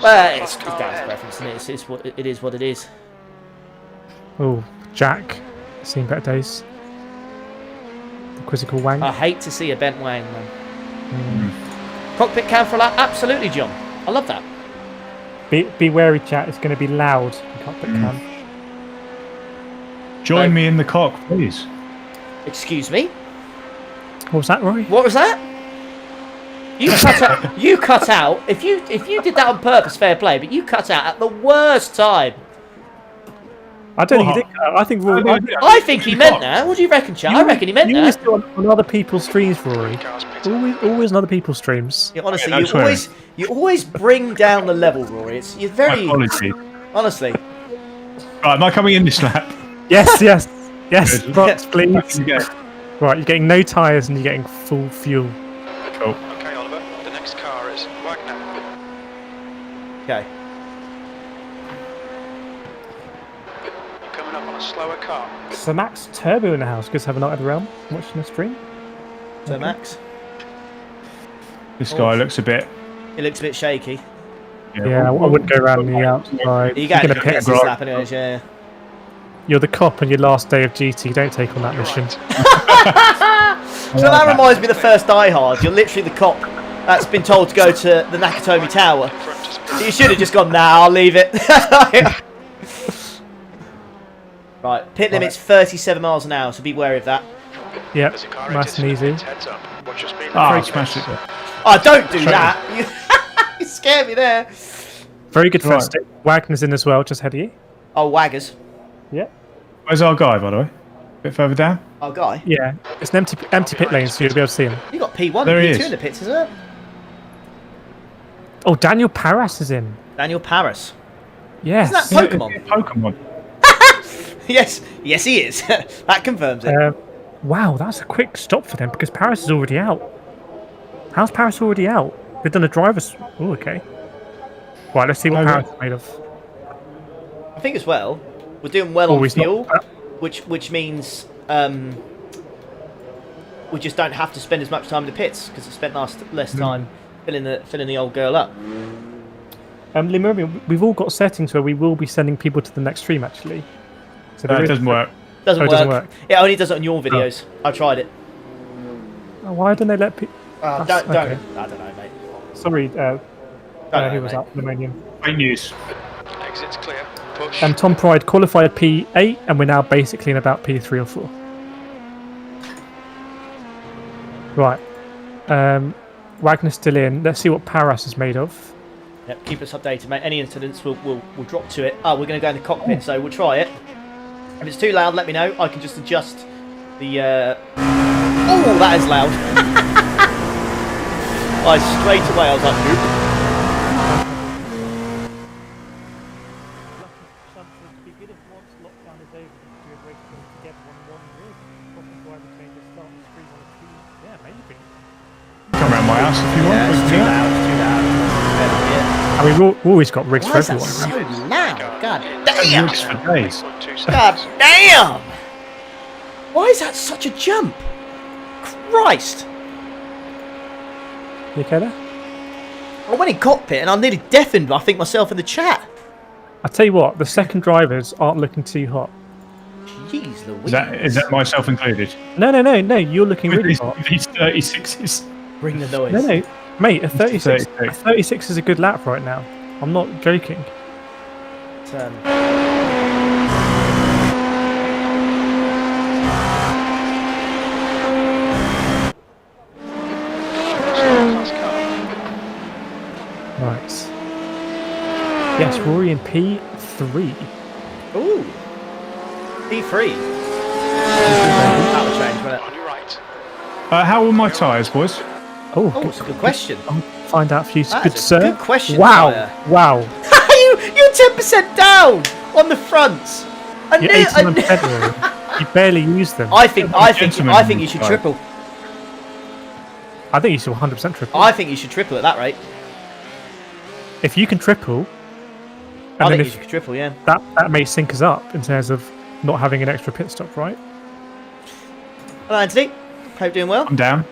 Well, it's down to preference, isn't it? It is what it is. Oh, Jack. Seen better days. The quizzical wang. I hate to see a bent wang, man. Cockpit cam for a lap? Absolutely, John. I love that. Be wary, chat. It's going to be loud. The cockpit cam. Join me in the cock, please. Excuse me? What was that, Rory? What was that? You cut out. If you did that on purpose, fair play. But you cut out at the worst time. I don't think he did. I think Rory. I think he meant that. What do you reckon, Chad? I reckon he meant that. You always do on other people's streams, Rory. Always on other people's streams. Yeah, honestly, you always bring down the level, Rory. You're very. My apologies. Honestly. Right, am I coming in this lap? Yes, box, please. Right, you're getting no tyres and you're getting full fuel. Cool. Okay, Oliver. The next car is Wagner. Okay. You're coming up on a slower car. So Max Turbo in the house. Good to have a night at the realm watching the stream. So Max. This guy looks a bit. He looks a bit shaky. Yeah, I wouldn't go around the outside. You get a pit slap anyways, yeah. You're the cop on your last day of GT. Don't take on that mission. So that reminds me of the first Die Hard. You're literally the cop that's been told to go to the Nakatomi Tower. You should have just gone, nah, I'll leave it. Right, pit limit's 37 miles an hour, so be wary of that. Yep, nice and easy. Smash it. Oh, don't do that. You scared me there. Very good first stick. Wagner's in as well, just ahead of you. Oh, Waggers. Yep. Where's our guy, by the way? A bit further down? Our guy? Yeah, it's an empty pit lane, so you'll be able to see him. You got P1 there and P2 in the pits, isn't it? Oh, Daniel Paras is in. Daniel Paras. Yes. Isn't that Pokemon? Pokemon. Yes, he is. That confirms it. Wow, that's a quick stop for them because Paris is already out. How's Paris already out? They've done a driver's. Oh, okay. Right, let's see what Paris is made of. I think as well, we're doing well on fuel, which means we just don't have to spend as much time in the pits because I spent less time filling the old girl up. Remember, we've all got settings where we will be sending people to the next stream actually. So it doesn't work. Doesn't work. It only does it on your videos. I tried it. Oh, why don't they let people? I don't know, mate. Sorry, who was that? Phenomanium. Great news. Exit's clear. Push. Tom Pride qualified P8, and we're now basically in about P3 or 4. Right. Wagner's still in. Let's see what Paras is made of. Yep, keep us updated, mate. Any incidents, we'll drop to it. Oh, we're going to go in the cockpit, so we'll try it. If it's too loud, let me know. I can just adjust the... Oh, that is loud. Straight away, I was like, nope. Come around my house if you want. Yeah, it's too loud. I mean, we've always got rigs for Why is that everyone. so loud? God damn! Rigs for days. God damn! Why is that such a jump? Christ! You okay there? I went in cockpit and I nearly deafened, I think, myself in the chat. I tell you what, the second drivers aren't looking too hot. Jeez Louise. Is that myself included? No, you're looking really hot. These 36s. Bring the noise. No, mate, a 36 is a good lap right now. I'm not joking. Right. Yes, Rory in P3. Ooh. P3. That will change, won't it? On your right. How are my tyres, boys? Oh, That's a good question. I'll find out for you. That good is a sir. good question, Wow. sire. Wow. You're 10% down. on the fronts. You're 18 on February. You barely use them. I think you should triple. I think you should 100% triple. I think you should triple at that rate. If you can triple, I think you should triple, yeah. That may sync us up in terms of not having an extra pit stop, right? Hello, Anthony. Hope you're doing well. I'm down.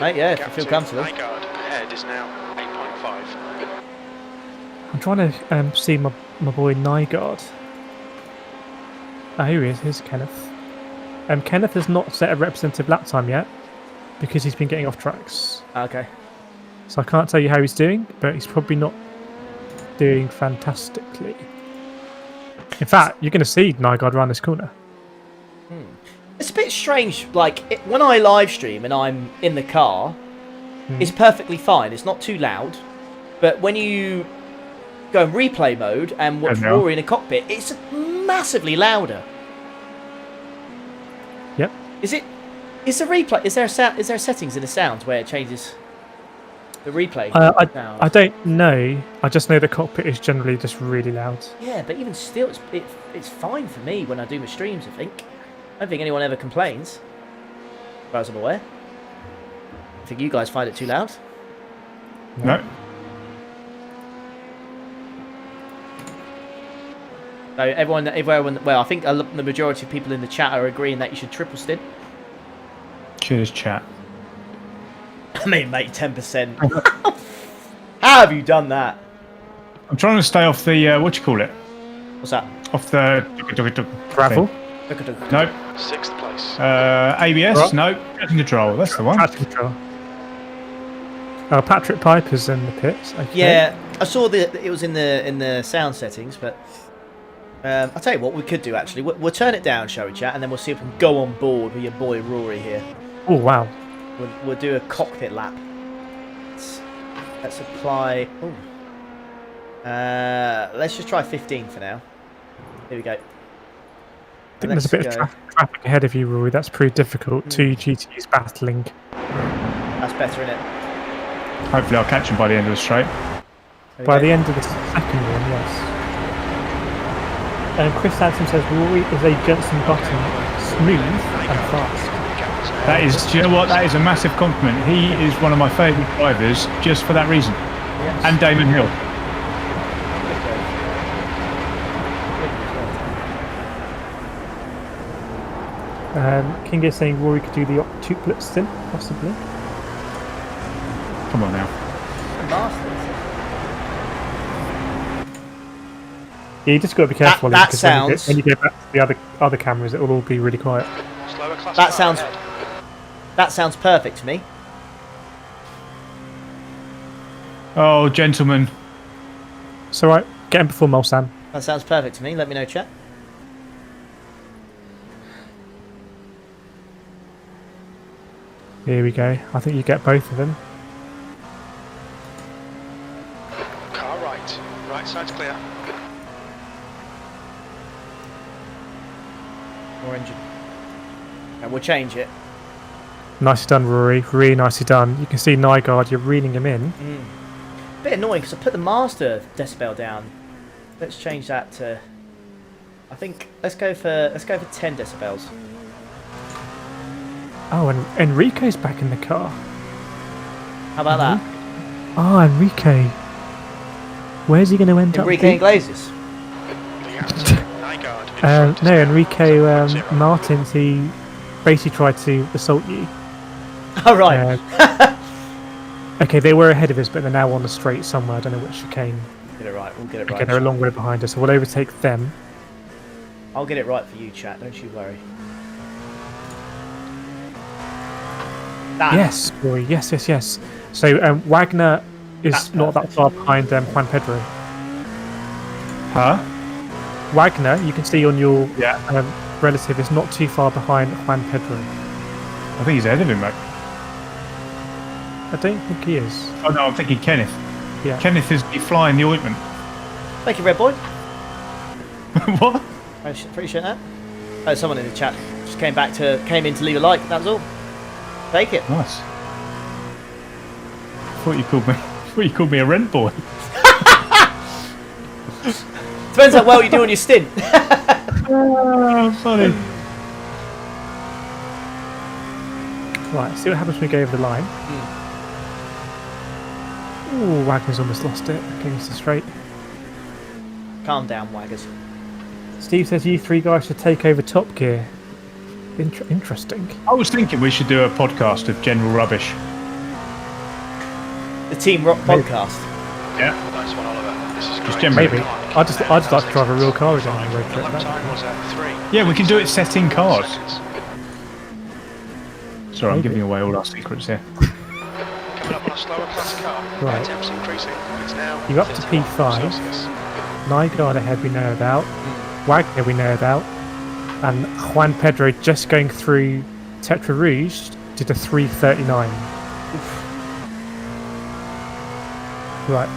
Mate, yeah, if you feel comfortable. Nygaard ahead is now 8.5. I'm trying to see my boy Nygaard. Ah, here he is. Here's Kenneth. Kenneth has not set a representative lap time yet because he's been getting off tracks. Okay. So I can't tell you how he's doing, but he's probably not doing fantastically. In fact, you're going to see Nygaard around this corner. It's a bit strange, like, when I live stream and I'm in the car, it's perfectly fine. It's not too loud. But when you go in replay mode and watch Rory in a cockpit, it's massively louder. Yep. Is there settings in the sounds where it changes the replay? I don't know. I just know the cockpit is generally just really loud. Yeah, but even still, it's fine for me when I do my streams, I think. I don't think anyone ever complains, as far as I'm aware. I think you guys find it too loud. No. So everyone, well, I think the majority of people in the chat are agreeing that you should triple Stint. Cheers, chat. I mean, mate, 10%. How have you done that? I'm trying to stay off the, what do you call it? What's that? Off the... Gravel? No. 6th place. ABS? What? No. Traction control, that's the one. Traction control. Patrick Piper's in the pits. Okay. Yeah, I saw that it was in the sound settings, but I'll tell you what we could do, actually. We'll turn it down, shall we, chat, and then we'll see if we can go on board with your boy Rory here. Oh, wow. We'll do a cockpit lap. Let's apply... Ooh. Let's just try 15 for now. Here we go. I think there's a bit of traffic ahead of you, Rory. That's pretty difficult. 2 GTs battling. That's better, isn't it? Hopefully I'll catch him by the end of the straight. By the end of the second one, yes. Chris Hansen says Rory is a Jensen Button, smooth and fast. That is, do you know what? That is a massive compliment. He is one of my favourite drivers just for that reason. Yes. And Damon Hill. King is saying Rory could do the octuplet stint, possibly. Come on now. Yeah, you just got to be careful. That sounds... When you go back to the other cameras, it will all be really quiet. That sounds perfect to me. Oh, gentlemen. It's alright. Get him before Mulsanne. That sounds perfect to me. Let me know, chat. Here we go. I think you get both of them. Car right. Right side's clear. More engine. And we'll change it. Nicely done, Rory. Really nicely done. You can see Nygaard, you're reeling him in. Bit annoying because I put the master decibel down. Let's change that to... I think let's go for 10 decibels. Oh, and Enrique's back in the car. How about that? Oh, Enrique. Where's he going to end Enrique and Glazes. No, Enrique Martins, he basically tried to assault you. Oh, right. Okay, they were ahead of us, but they're now on the straight somewhere. I don't know which chicane. Get it right. We'll get it right. Okay, they're a long way behind us, so we'll overtake them. I'll get it right for you, chat. Don't you worry. That. Yes, Rory. Yes. So Wagner is not that far behind Juan Pedro. Huh? Wagner, you can see on your relative, is not too far behind Juan Pedro. I think he's ahead of him, mate. I don't think he is. Oh no, I'm thinking Kenneth. Yeah. Kenneth is flying the ointment. Thank you, Red Boy. What? I appreciate that. Oh, someone in the chat just came in to leave a like. That was all. Take it. Nice. Thought you called me a rent boy. Depends how well you do on your stint. Oh, funny. Right, see what happens when we go over the line. Ooh, Wagner's almost lost it. Okay, it's straight. Calm down, Waggers. Steve says you three guys should take over Top Gear. Interesting. I was thinking we should do a podcast of general rubbish. The Team Rock podcast. Yeah. Nice one, Oliver. This is Just great. generally. Maybe. I'd just like to drive a real car again on the road trip. Lap time was at 3. Yeah, we can do it setting cars. seconds. Sorry, I'm Maybe. giving away all our secrets here. Coming up on a slower class car. Right. Temps increasing. It's now You're up to 31 P5. Celsius. Nygaard ahead we know about. Wagner we know about. And Juan Pedro just going through Tetra Rouge did a 3:39. Right.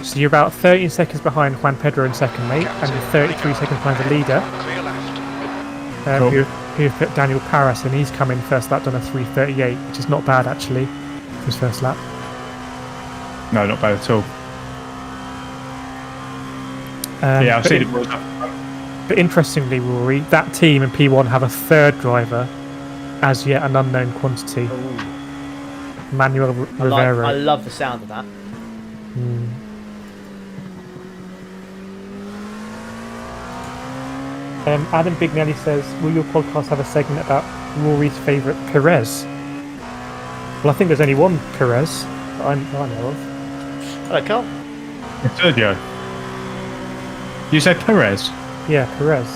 So you're about 13 seconds behind Juan Pedro in second, mate, and you're 33 seconds behind the leader. Clear left. Cool. Who put Daniel Paras, and he's come in first lap done a 3:38, which is not bad actually for his first lap. No, not bad at all. Yeah, I've but seen in- it. But interestingly, Rory, that team in P1 have a third driver, as yet an unknown quantity, Manuel I Rivero. love the sound of that. Adam Bignelli says, will your podcast have a segment about Rory's favourite Perez? Well, I think there's only one Perez that I know of. Hello, Carl. Sergio. You said Perez? Yeah, Perez.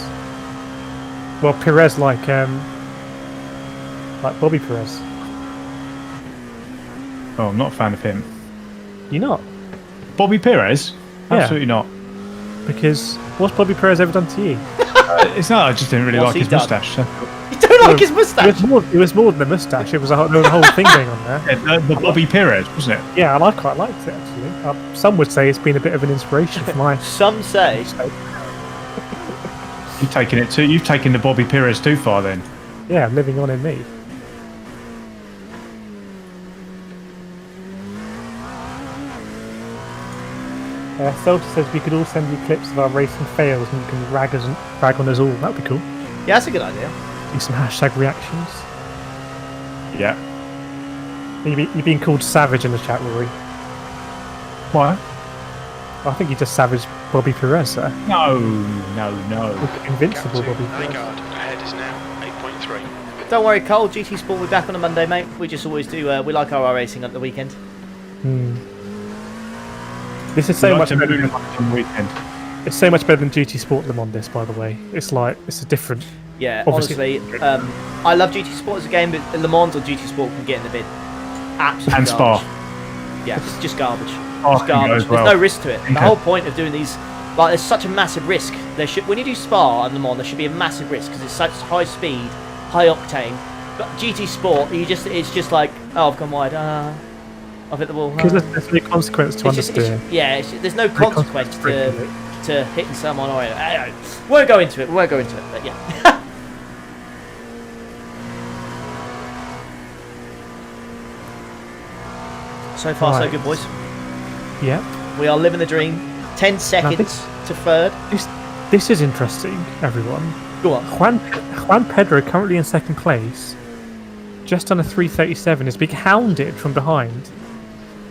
Well, Perez like Bobby Perez. Oh, I'm not a fan of him. You not? Bobby Perez? Yeah. Absolutely not. Because what's Bobby Perez ever done to you? It's not. I just didn't really What's like he his done? moustache. So. You don't like his moustache? It was more than the moustache. It was there was a whole thing going on there. Yeah, the Bobby Perez, wasn't it? Yeah, and I quite liked it actually. Some would say it's been a bit of an inspiration for my. Some say. You've taken it too. You've taken the Bobby Perez too far, then. Yeah, living on in me. Celta says we could all send you clips of our racing fails and you can rag on us all. That'd be cool. Yeah, that's a good idea. Do some hashtag reactions. Yeah. You're being called savage in the chat, Rory. What? I think you just savaged Bobby Perez there. No. Invincible Gap to Bobby Perez. Nygaard. Ahead is now 8.3. Don't worry, Cole. GT Sport will be back on a Monday, mate. We just always do. We like our racing at the weekend. This is so much better. on the weekend. It's so much better than GT Sport Le Mans. This, by the way, it's a different. Yeah, Obviously. honestly, I love GT Sport as a game, but Le Mans or GT Sport can get in the bin. Absolutely. And garbage. Spa. Yeah, it's just garbage. Spa Just can go garbage. as well. There's no risk to it. The Okay. whole point of doing these, like, there's such a massive risk. When you do Spa and Le Mans, there should be a massive risk because it's such high speed, high octane. But GT Sport, it's just like, oh, I've gone wide. I've hit the wall. Because there's no consequence to understeer. There's no consequence to hitting someone or anything. We won't go into it. But yeah. So far, so Right. good, boys. Yeah. We are living the dream. 10 seconds to third. This is interesting, everyone. Go on. Juan Pedro, currently in second place, just on a 3:37, is being hounded from behind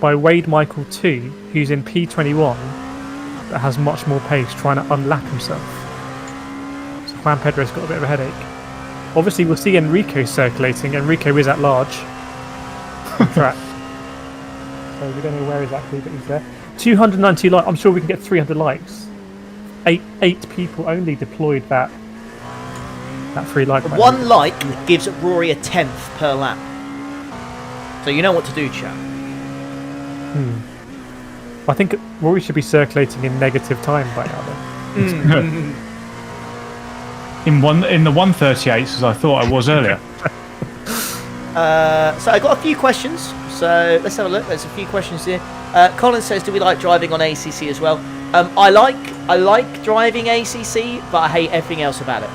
by Wade Michael 2, who's in P21, that has much more pace, trying to unlap himself. So Juan Pedro's got a bit of a headache. Obviously, we'll see Enrico circulating. Enrico is at large on track. So we don't know where exactly, but he's there. 290 likes. I'm sure we can get 300 likes. Eight people only deployed that free like button. One like gives Rory a 10th per lap. So you know what to do, chat. I think Rory should be circulating in negative time by now. Then. In the 138s, as I thought I was earlier. So I got a few questions. So let's have a look. There's a few questions here. Colin says, "Do we like driving on ACC as well?" I like driving ACC, but I hate everything else about it.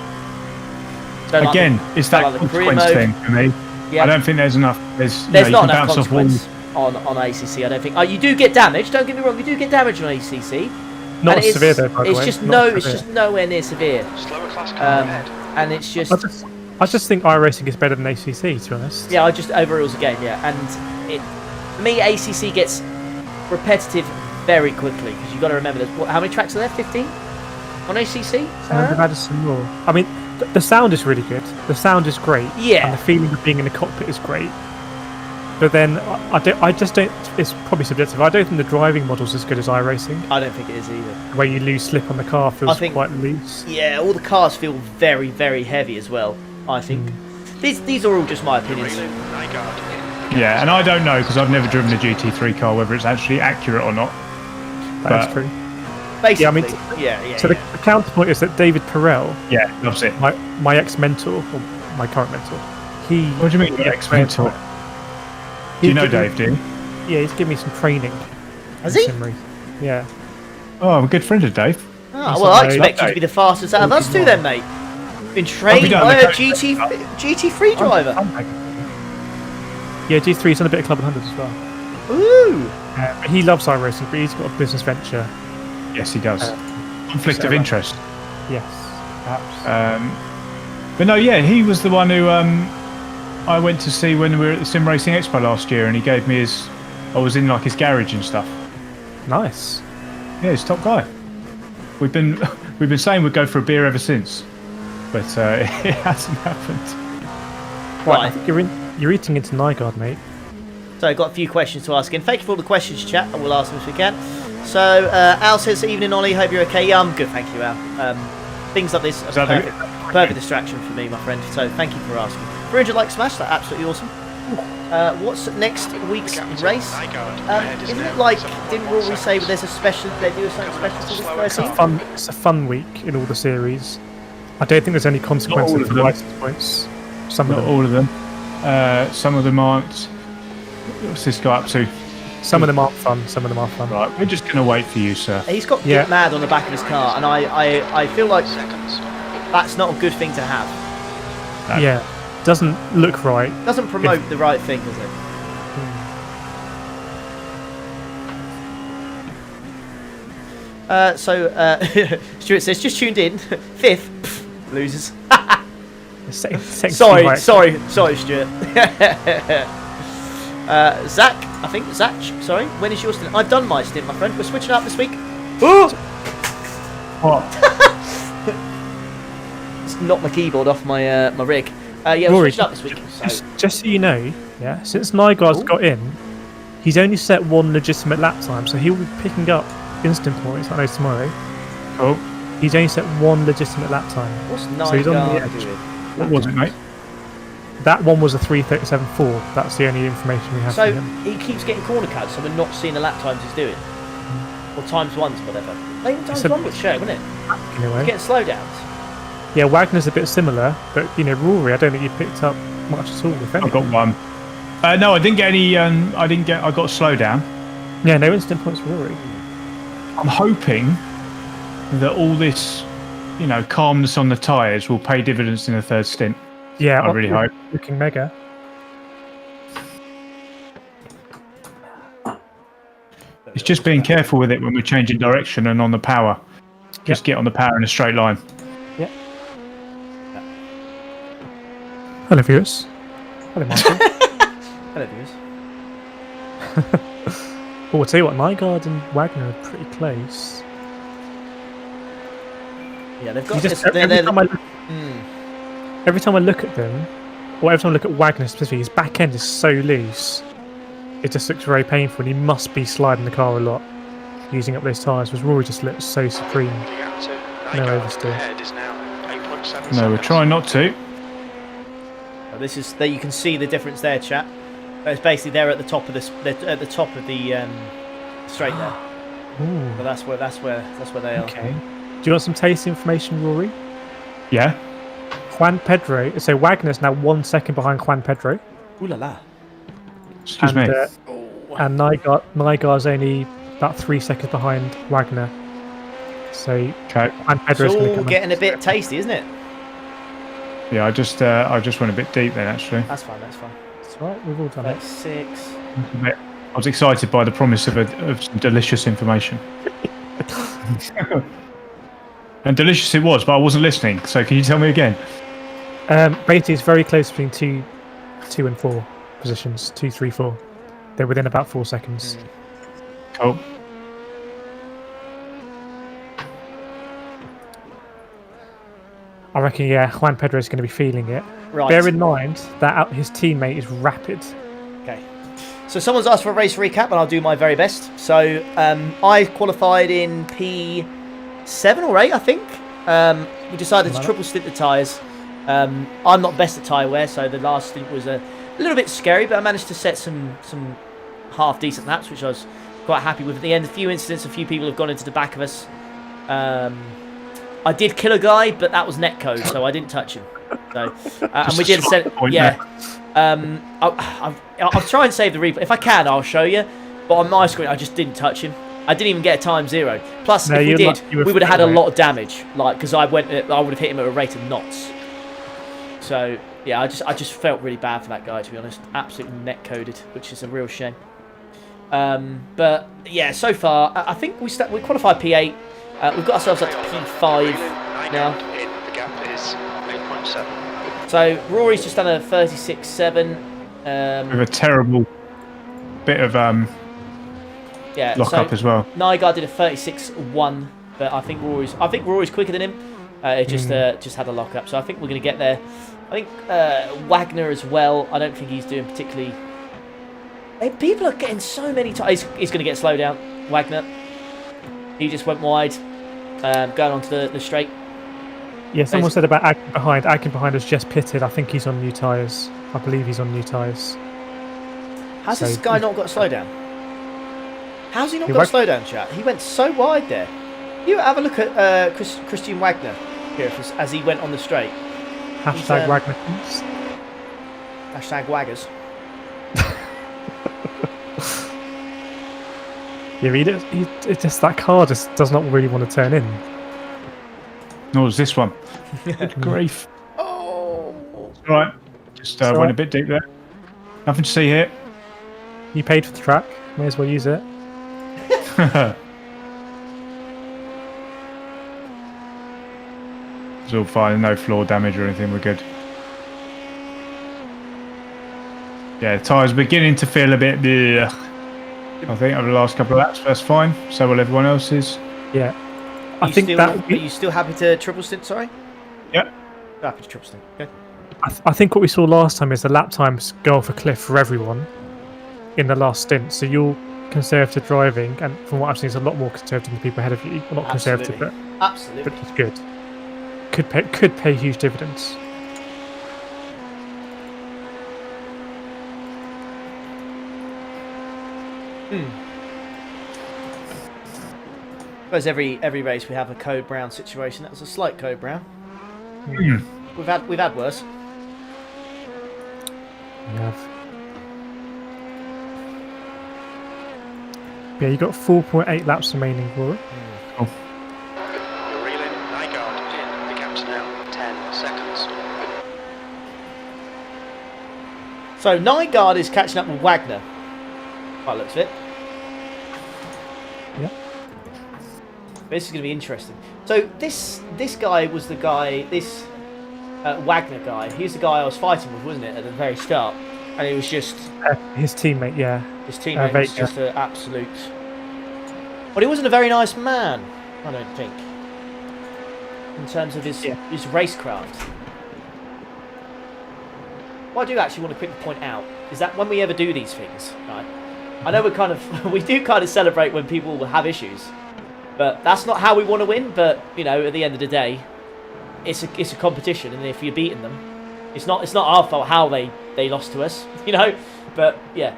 Don't like Again, the- it's don't that like the career consequence mode. thing for me. Yeah. I don't think there's enough. There's There's you not can enough bounce off consequence walls. on ACC. I don't think. You do get damage. Don't get me wrong. You do get damage on ACC, Not And as severe though, by the it's way. just Not it's severe. just nowhere near severe. Slower class car ahead. And it's just I just think iRacing is better than ACC, to be honest. yeah, I just overrules the game, yeah. And for me, ACC gets repetitive very quickly because you've got to remember how many tracks are there? 15 on ACC. And they've added some more. I mean, the sound is really good. The sound is great. Yeah. And the feeling of being in the cockpit is great. But then I just don't. It's probably subjective. I don't think the driving model's as good as iRacing. I don't think it is either. The way you lose slip on the car feels I think- quite loose. Yeah, all the cars feel very, very heavy as well. I think these are all just my opinions. Yeah, and I don't know because I've never driven a GT3 car whether it's actually accurate or not. That's But- true. Basically, Yeah, I mean, yeah. So the counterpoint is that David Perel, Yeah, loves it. my ex-mentor, or my current mentor, he. What do you mean, your ex-mentor? Do you know Dave, do you? Yeah, he's given me some training. Has in he? sim racing. Yeah. Oh, I'm a good friend of Dave. Oh, well, I He's expect you to be the fastest out of us two then, mate. Been trained done by the a GT3 driver. Yeah, G3's on a bit of Club 100 as well. Ooh. But he loves iRacing, but he's got a business venture. Yes, he does. Conflict so, of interest. Yes, perhaps. But no, yeah, he was the one who I went to see when we were at the Sim Racing Expo last year, and he gave me his. I was in like his garage and stuff. Nice. Yeah, he's a top guy. We've been saying we'd go for a beer ever since, but it hasn't happened. Right, I think you're eating into Nygaard, mate. So I've got a few questions to ask in. Thank you for all the questions, chat, and we'll ask them if we can. So Al says, "Evening, Ollie. Hope you're okay." Yeah, I'm good, thank you, Al. Things like this are perfect distraction for me, my friend. So thank you for asking. 300 like smash, that's absolutely awesome. What's next week's race? Isn't it like, didn't Rory say there's a special? They do something special for this race? It's a fun week in all the series. I don't think there's any consequences for license points. Not all of them. Some of them aren't. What's this guy up to? Some of them aren't fun. Some of them are fun. Right, we're just going to wait for you, sir. He's got Get Mad on the back of his car, and I feel like that's not a good thing to have. No. Yeah, doesn't look right. Doesn't promote the right thing, does it? Stuart says, just tuned in. Fifth, losers. Sorry, Stuart. Zach, I think Zach. Sorry, when is your stint? I've done my stint, my friend. We're switching up this week. Ooh! What? Just knocked my keyboard off my my rig. Yeah, we're Rory, switching up this week. So. just so you know, yeah, since Nygaard's got in, he's only set one legitimate lap time, so he'll be picking up instant points. I know tomorrow. Cool. He's only set one legitimate lap time. What's So he's on the Nygaard edge. doing? What was it, mate? That one was a 3:37.4. That's the only information we have So from him. he keeps getting corner cuts, so we're not seeing the lap times he's doing, or times ones, whatever. Maybe times one would show, wouldn't it? Anyway. Getting slowdowns. Yeah, Wagner's a bit similar, but Rory, I don't think you picked up much at all. If I got one. No, I didn't get any. I got a slowdown. Yeah, no instant points for Rory. I'm hoping that all this, calmness on the tyres will pay dividends in the third stint. Yeah, I really hope. Looking mega. It's just being careful with it when we're changing direction and on the power. Just get on the power in a straight line. Yeah. Hello, viewers. Hello, Michael. Hello, viewers. Oh, I'll tell you what, Nygaard and Wagner are pretty close. Yeah, they've got You just, this. every time I look at them, or every time I look at Wagner specifically, his back end is so loose. It just looks very painful, and he must be sliding the car a lot, using up those tyres, because Rory just looks so supreme. No oversteer. No, we're trying not to. This is there. You can see the difference there, chat. It's basically they're at the top of this. They're at the top of the straight there. Ooh. But that's where they are. Okay. Do you want some taste information, Rory? Yeah. Juan Pedro. So Wagner's now 1 second behind Juan Pedro. Ooh la la. Excuse me. And Nygaard's only about 3 seconds behind Wagner. So Juan Pedro's It's going to all come getting a bit tasty, isn't it? Yeah, I just went a bit deep then, actually. That's fine. That's fine. That's right. We've all done it. 36. I was excited by the promise of some delicious information. And delicious it was, but I wasn't listening. So can you tell me again? Basically, it's very close between two and 4 positions. 2, 3, 4. They're within about 4 seconds. Cool. I reckon, yeah, Juan Pedro is going to be feeling it. Right. Bear in mind that his teammate is rapid. Okay. So someone's asked for a race recap, and I'll do my very best. So I qualified in P7 or 8, I think. We decided to triple stint the tyres. I'm not best at tyre wear, so the last stint was a little bit scary, but I managed to set some half decent laps, which I was quite happy with. At the end, a few incidents, a few people have gone into the back of us. I did kill a guy, but that was netcode, so I didn't touch him. So, and we did send, yeah. I'll try and save the replay. If I can, I'll show you. But on my screen, I just didn't touch him. I didn't even get a time 0. Plus, if we did, we would have had a lot of damage. Like, because I would have hit him at a rate of knots. So yeah, I just felt really bad for that guy, to be honest. Absolutely netcoded, which is a real shame. But yeah, so far I think we qualified P8. We've got ourselves up to P5 now. The gap is 8.7. So Rory's just done a 36.7. With a terrible bit of yeah, lock up as well. Nygaard did a 36.1, but I think Rory's quicker than him. It just had a lock up, so I think we're going to get there. I think Wagner as well. I don't think he's doing particularly. People are getting so many times. He's going to get slowed down. Wagner. He just went wide, going onto the straight. Yeah, someone said about Akin behind. Akin behind has just pitted. I think he's on new tyres. I believe he's on new tyres. How's this guy not got a slowdown? How's he not got a slowdown, chat? He went so wide there. You have a look at Christian Wagner here as he went on the straight. Hashtag Wagner. Hashtag Waggers. Yeah, it's just that car just does not really want to turn in. Nor was this one. Good grief. Oh. Right. Just went a bit deep there. Nothing to see here. You paid for the track. May as well use it. It's all fine. No floor damage or anything. We're good. Yeah, the tyres beginning to feel a bit. I think over the last couple of laps, that's fine. So will everyone else's. Yeah. Are you still happy to triple stint? Sorry. Yeah. Happy to triple stint. Okay. I think what we saw last time is the lap times go off a cliff for everyone in the last stint. So you're conservative driving, and from what I've seen, it's a lot more conservative than the people ahead of you. Well, not conservative, but it's good. Could pay huge dividends. I suppose every race we have a code brown situation. That was a slight code brown. We've had worse. We have. Yeah, you got 4.8 laps remaining, Rory. Oh. You're reeling. Nygaard in. The gap's now 10 seconds. So Nygaard is catching up with Wagner. By the looks of it. Yeah. This is going to be interesting. So this guy was the guy, this Wagner guy. He's the guy I was fighting with, wasn't it, at the very start? And it was just his teammate. Yeah. His teammate was just an absolute. But he wasn't a very nice man, I don't think, in terms of his racecraft. What I do actually want to quickly point out is that when we ever do these things, right? I know we do kind of celebrate when people have issues, but that's not how we want to win. But you know, at the end of the day, it's a competition, and if you're beating them, it's not our fault how they lost to us, you know. But yeah,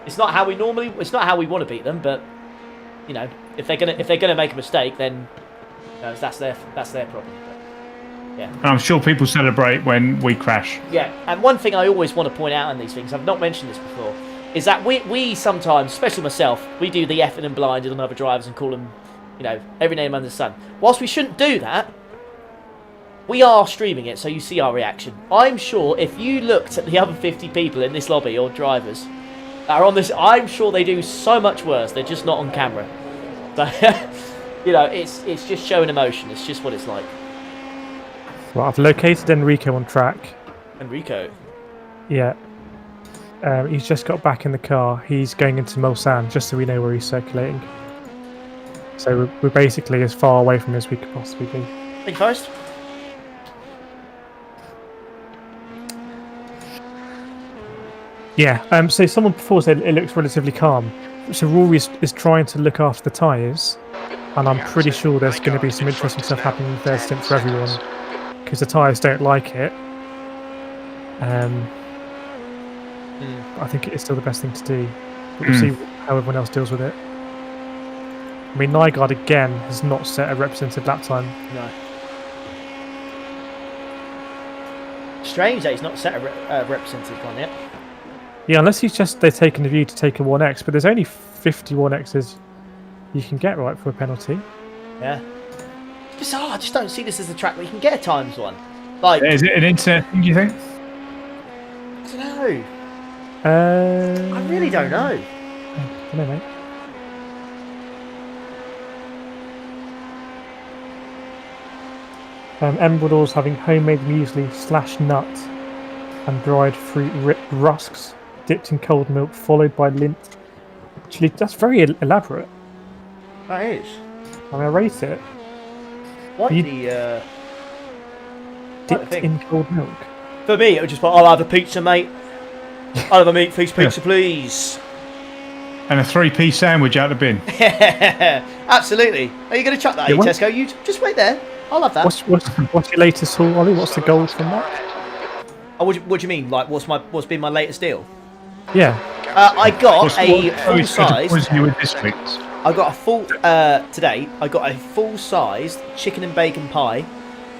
it's not how we want to beat them. But you know, if they're gonna make a mistake, then that's their problem. But, yeah. And I'm sure people celebrate when we crash. Yeah, and one thing I always want to point out in these things, I've not mentioned this before, is that we sometimes, especially myself, we do the effing and blinded on other drivers and call them, you know, every name under the sun. Whilst we shouldn't do that, we are streaming it, so you see our reaction. I'm sure if you looked at the other 50 people in this lobby or drivers that are on this, I'm sure they do so much worse. They're just not on camera. So, you know, it's just showing emotion. It's just what it's like. Well, I've located Enrico on track. Enrico. Yeah. He's just got back in the car. He's going into Mulsanne, just so we know where he's circulating. So we're basically as far away from him as we could possibly be. Thank you, Forrest. Yeah, so someone before said it looks relatively calm. So Rory is trying to look after the tyres, and I'm pretty sure there's going to be some interesting stuff happening in third stint for everyone, because the tyres don't like it. I think it is still the best thing to do. But we'll see how everyone else deals with it. I mean, Nygaard again has not set a representative lap time. No. Strange that he's not set a representative one yet. Yeah, unless they're taking the view to take a 1x, but there's only 51 X's you can get right for a penalty. Yeah. It's bizarre. I just don't see this as a track where you can get a times one. Like, is it an internet thing, do you think? I don't know. I really don't know. I don't know, mate. Embroidals having homemade muesli / nut and dried fruit rusks dipped in cold milk, followed by lint. Actually, that's very elaborate. That is. I'm gonna rate it. What You- the Dipped thing. in cold milk. For me, it was just like, I'll have a pizza, mate. I'll have a meat feast pizza, please. And a 3-piece sandwich out the bin. Absolutely. Are you going to chuck that Yeah, in what? Tesco? You just wait there. I'll have that. What's your latest haul, Ollie? What's the goal from that? Oh, what do you mean? Like, what's been my latest deal? Yeah. I got a full What size. you with this week? I got a full today. I got a full sized chicken and bacon pie,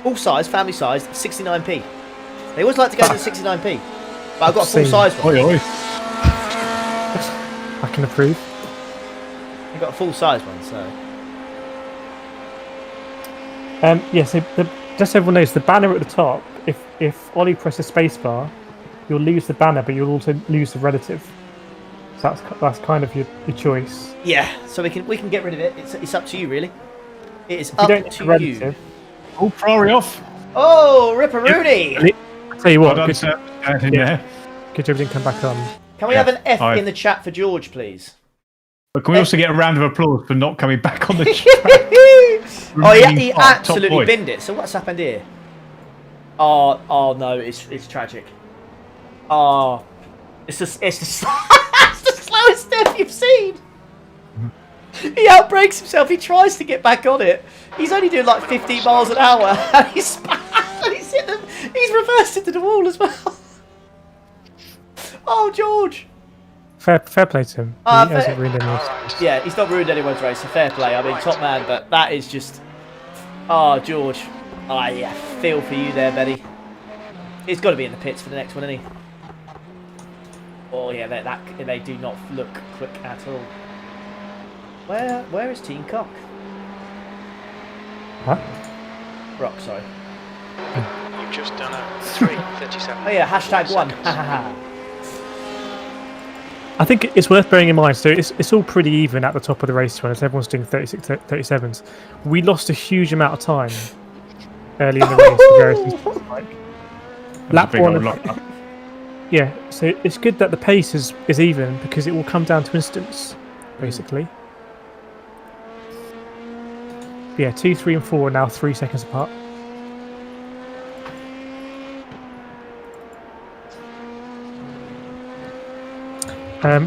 full size, family size, 69p. They always like to go to the 69p, but I got a full size one. Oi, oi. I can approve. I got a full size one, so Yeah, so just so everyone knows, the banner at the top, if Ollie presses spacebar, you'll lose the banner, but you'll also lose the relative. So that's kind of your choice. yeah. So we can get rid of it. It's up to you, really. It is If you up don't need the to you. relative, Oh, Ferrari off. Oh, Ripperoonie! I'll tell you what, Well done, good, sir. Down in Yeah. there. good job you didn't come back on. Can we have an F Aye. in the chat for George, please? But can we also get a round of applause for not coming back on the track? Oh, he Remaining top absolutely boy. binned it. So what's happened here? Oh no, it's tragic. Oh, it's the it's the slowest step you've seen. He outbrakes himself. He tries to get back on it. He's only doing like 15 miles an hour, and he's hit them. He's reversed into the wall as well. Oh, George. Fair play to him. He Fair- hasn't ruined any of this. Yeah, he's not ruined anyone's race, so fair play. I mean, top man, but that is just... Oh, George. Oh, yeah, feel for you there, Betty. He's got to be in the pits for the next one, isn't he? Oh, yeah, they do not look quick at all. Where is Team Cock? Huh? Rock, sorry. You've just done a 3:37. Oh, yeah, hashtag one. Ha ha ha. I think it's worth bearing in mind, so it's all pretty even at the top of the race, to be honest. Everyone's doing 36, 37s. We lost a huge amount of time early in the race for various reasons. Like, lap Big one, old lock-up. yeah, so it's good that the pace is even, because it will come down to instants, basically. Yeah, 2, 3 and 4 are now 3 seconds apart.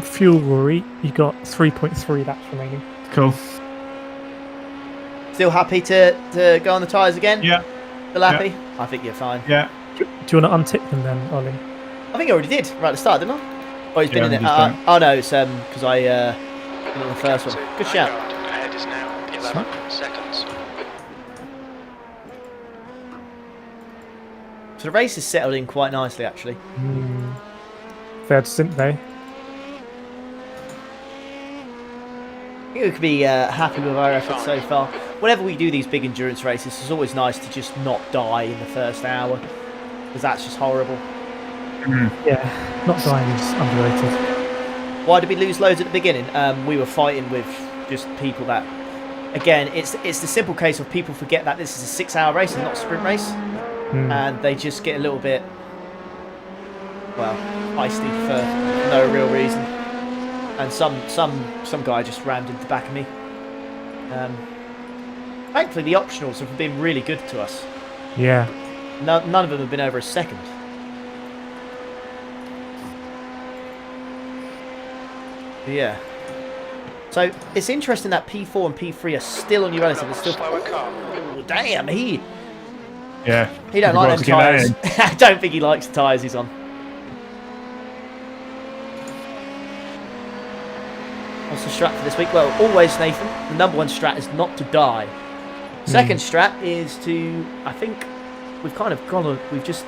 Fuel, Rory, you got 3.3 laps remaining. Cool. Still happy to go on the tyres again? Yeah. Still happy? I think you're fine. Yeah. Do you want to untick them then, Ollie? I think I already did right at the start, didn't I? Oh, he's been in it. Yeah, he's done. Oh no, it's because I been on the first one. Good shout. Ahead is now 11 seconds. So the race is settled in quite nicely, actually. Third stint though. I think we could be happy with our efforts so far. Whenever we do these big endurance races, it's always nice to just not die in the first hour, because that's just horrible. Yeah, not dying is underrated. Why did we lose loads at the beginning? We were fighting with just people that again, it's the simple case of people forget that this is a 6-hour race and not a sprint race, and they just get a little bit, well, feisty for no real reason. And some guy just rammed into the back of me. Thankfully, the optionals have been really good to us. Yeah. None of them have been over a second. But yeah. So it's interesting that P4 and P3 are still on your relative. It's still. Slower car. Oh, damn, he don't like them tyres. I don't think he likes the tyres he's on. What's the strat for this week? Well, always, Nathan. The number one strat is not to die. Second strat is to, I think, we've kind of gone on, we've just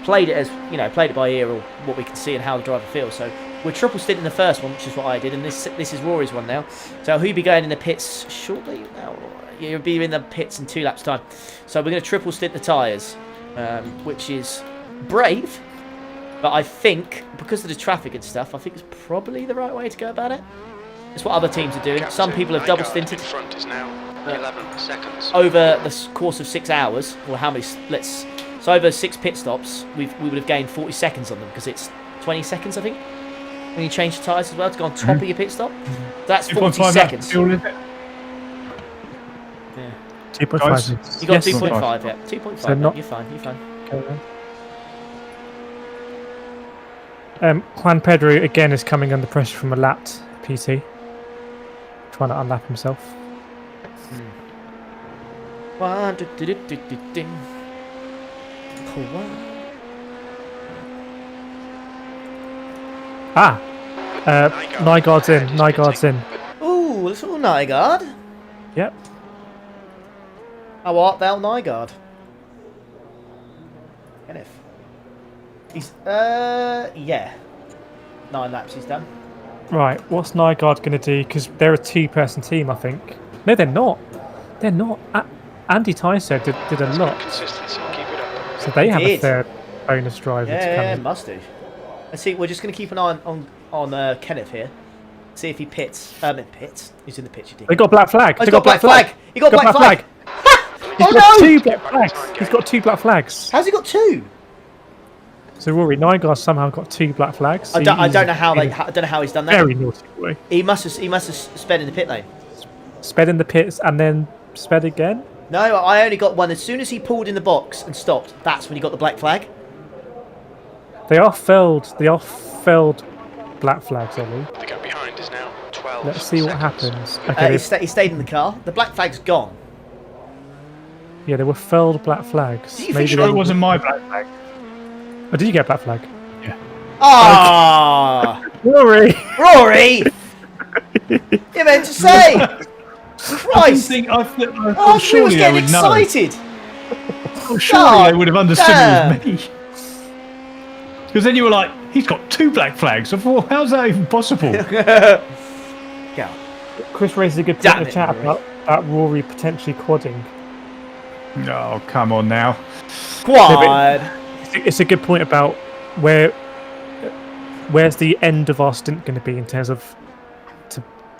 played it as, played it by ear or what we can see and how the driver feels. So we're triple stint in the first one, which is what I did, and this is Rory's one now. So he'll be going in the pits shortly. Now, you'll be in the pits in 2 laps' time. So we're going to triple stint the tyres, which is brave, but I think, because of the traffic and stuff, I think it's probably the right way to go about it. It's what other teams are doing. Some people have double stinted. Front is now 11 seconds. Over the course of 6 hours, or how many? So over 6 pit stops, we would have gained 40 seconds on them because it's 20 seconds, I think. When you change the tyres as well to go on top of your pit stop, that's 40 seconds. Fuel, is it? Yeah. 2.5. You got Yes. 2.5, yeah. 2.5. So not- You're fine. You're fine. Okay, then. Juan Pedro again is coming under pressure from a lapped PT, trying to unlap himself. One, Nygaard's in. Nygaard's in. Ooh, it's all Nygaard. Yep. How art thou, Nygaard? Kenneth. He's, yeah. 9 laps he's done. Right, what's Nygaard going to do? Because they're a 2-person team, I think. No, they're not. They're not. Andy Tyser did a lot. Consistency, keep it up. So they have a did. third bonus driver to come Yeah, in. must do. Let's see, we're just going to keep an eye on Kenneth here. See if he pits. Pits? Who's in the pit, you think? They got black flag. Oh, They he's got black flag. He got black flag. He's Oh, got no! 2 black flags. He's got 2 black flags. How's he got 2? So Rory Nygaard somehow got 2 black flags. I don't know how he's done that. Very naughty boy. He must have sped in the pit lane. Sped in the pits and then sped again. No, I only got one. As soon as he pulled in the box and stopped, that's when he got the black flag. They are felled. They are felled black flags, Ollie. The gap behind is now 12 Let's see what seconds. happens. Okay, He stayed in the car. The black flag's gone. yeah, they were felled black flags. Do you Maybe think Sure, they- it wasn't my black flag. Oh, did you get a black flag? Ah, Rory! Rory! You meant to say. I didn't Christ! think. I Oh, thought I was surely they getting would know. excited. Oh, surely they would have understood damn. it was me. Because then you were like, he's got 2 black flags. I thought, how's that even possible? Go. Chris raises a good point Damn in the it, chat Rory. about Rory potentially quadding. Oh, come on now. Quad. It's a good point about where's the end of our stint going to be in terms of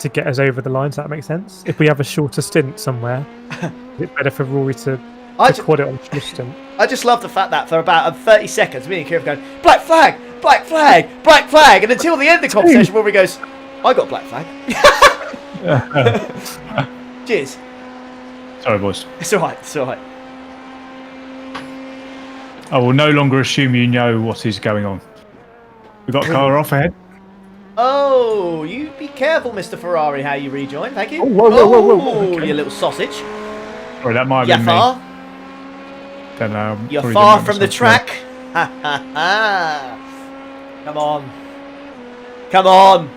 to get us over the line. Does that make sense? If we have a shorter stint somewhere, is it better for Rory to quad it on short stint? I just love the fact that for about 30 seconds, me and Kireth going, black flag, black flag, black flag, and until the end of the competition, Rory goes, I got black flag. Cheers. Sorry, boys. It's alright, it's alright. I will no longer assume you know what is going on. We got a car off ahead. Oh, you be careful, Mr. Ferrari, how you rejoin. Thank you. Oh, whoa. Okay. You little sausage. Sorry, that might You're have been far. me. Don't know. You're probably far didn't from the understand track. Ha ha ha. Come on. Come on.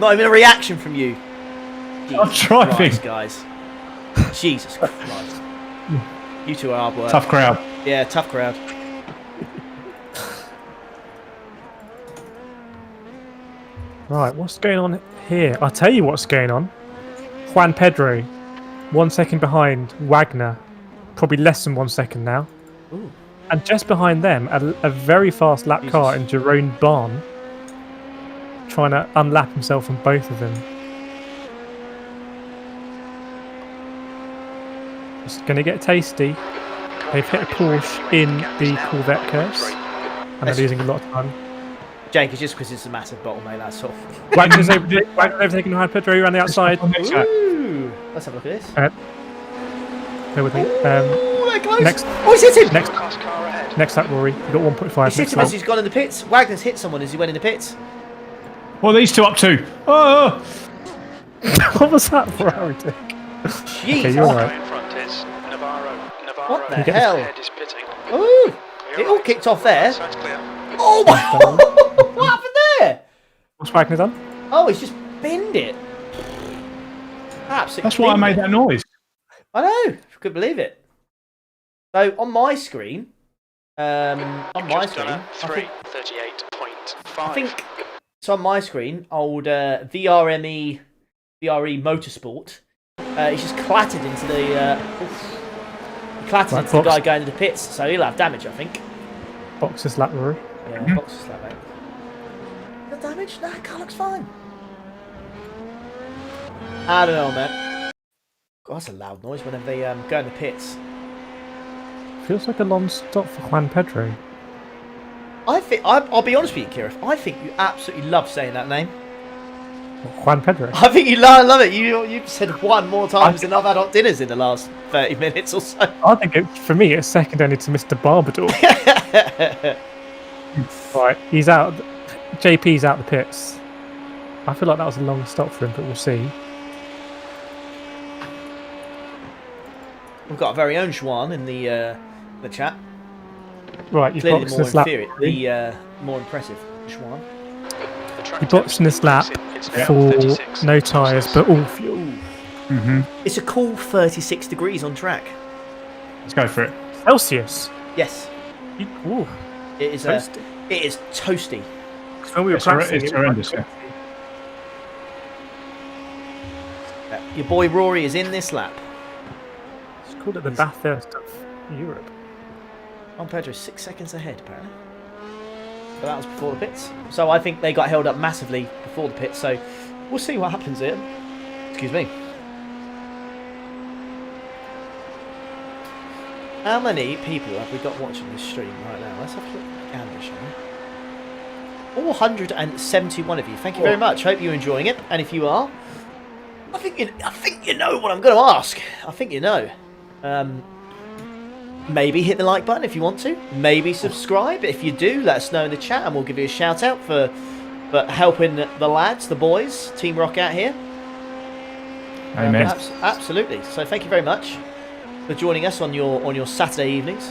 Not even a reaction from you. I'm driving. Christ, guys. Jesus Christ. You two are hard work. Tough crowd. Yeah, tough crowd. Right, what's going on here? I'll tell you what's going on. Juan Pedro, 1 second behind Wagner, probably less than 1 second now. Ooh. And just behind them, a very fast lap car in Jerome Barn, trying to unlap himself on both of them. It's going to get tasty. They've hit a Porsche in the Corvette curse, and they're losing a lot of time. Jake, it's just because it's a massive bottle, mate, that's all. Wagner's overtaken behind Pedro around the outside. Ooh, let's have a look at this. Bear with me. Oh, they're close. Next, oh, he's hit him! next up, Rory. You've got 1.5. He's hit him as he's gone in the pits. Wagner's hit someone as he went in the pits. What are these two up to? Oh! What was that Ferrari doing? Jeez. Okay, you're right. What the hell? Ooh, it all kicked off there. Oh my god! What happened there? What's Wagner done? Oh, he's just binned it. Absolutely. That's why I made that noise. I know. I couldn't believe it. So on my screen, I think so. On my screen, old VRE Motorsport. He's just clattered into the. The guy going to the pits, so he'll have damage, I think. Boxes lap, Rory. Yeah, boxes lap, mate. Got damage? Nah, car looks fine. I don't know, man. God, that's a loud noise whenever they go in the pits. Feels like a long stop for Juan Pedro. I think I'll be honest with you, Kireth. I think you absolutely love saying that name. Juan Pedro. I think you love it. You've said one more times than I've had hot dinners in the last 30 minutes or so. I think for me it's second only to Mr. Barbador. Right, he's out. JP's out the pits. I feel like that was a long stop for him, but we'll see. We've got our very own Juan in the chat. Right, you've Clearly boxed more this lap. the more impressive Juan. You boxed in this lap for no tyres, but all fuel. It's a cool 36 degrees on track. Let's go for it. Celsius. Yes. Ooh, It is toasty. It is toasty. When we were practicing, It's it was horrendous. like Your boy Rory is in this lap. It's called it the Bathurst of Europe. On Pedro's 6 seconds ahead, apparently. But that was before the pits. So I think they got held up massively before the pits. So we'll see what happens here. Excuse me. How many people have we got watching this stream right now? Let's have a look at the shall we? 471 of you. Thank you very much. Hope you're enjoying it. And if you are, I think you know what I'm going to ask. I think you know. Maybe hit the like button if you want to. Maybe subscribe. If you do, let us know in the chat and we'll give you a shout out for helping the lads, the boys, Team Rock out here. Amen. Absolutely. So thank you very much for joining us on your Saturday evenings.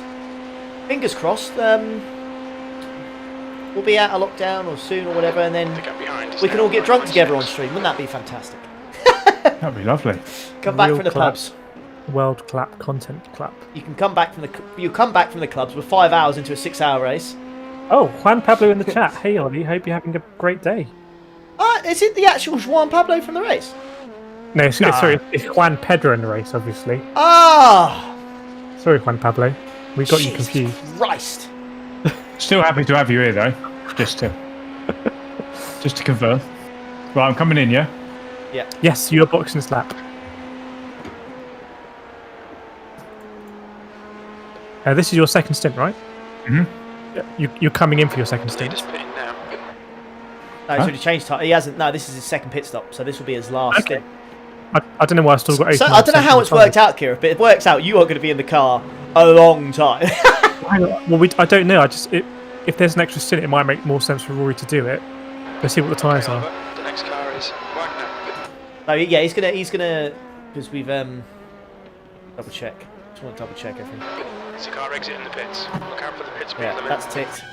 Fingers crossed. We'll be out of lockdown or soon or whatever, and then we can all get drunk together on stream. Wouldn't that be fantastic? That'd be lovely. Come back Real from the clap. pubs. World clap, content clap. You can come back from the clubs. We're 5 hours into a 6-hour race. Oh, Juan Pablo in the chat. Hey Ollie, hope you're having a great day. Is it the actual Juan Pablo from the race? No, sorry, it's Juan Pedro in the race, obviously. Ah! Sorry, Juan Pablo. We got you confused. Christ. Still happy to have you here, though. Just to confirm. Right, I'm coming in, yeah? Yeah. Yes, you're boxing this lap. This is your second stint, right? You're coming in for your second stint. No, he's already changed time. He hasn't. No, this is his second pit stop, so this will be his last stint. I don't know why I still got 8. So I don't know how it's worked out, Kireth, but it works out. You are going to be in the car a long time. Well, I don't know. If there's an extra stint, it might make more sense for Rory to do it. Let's see what the tyres are. The next car is Wagner. Oh yeah, he's gonna because we've double check. Just want to double check everything. It's a car exit in the pits. Look out for the pits. Yeah, that's ticked.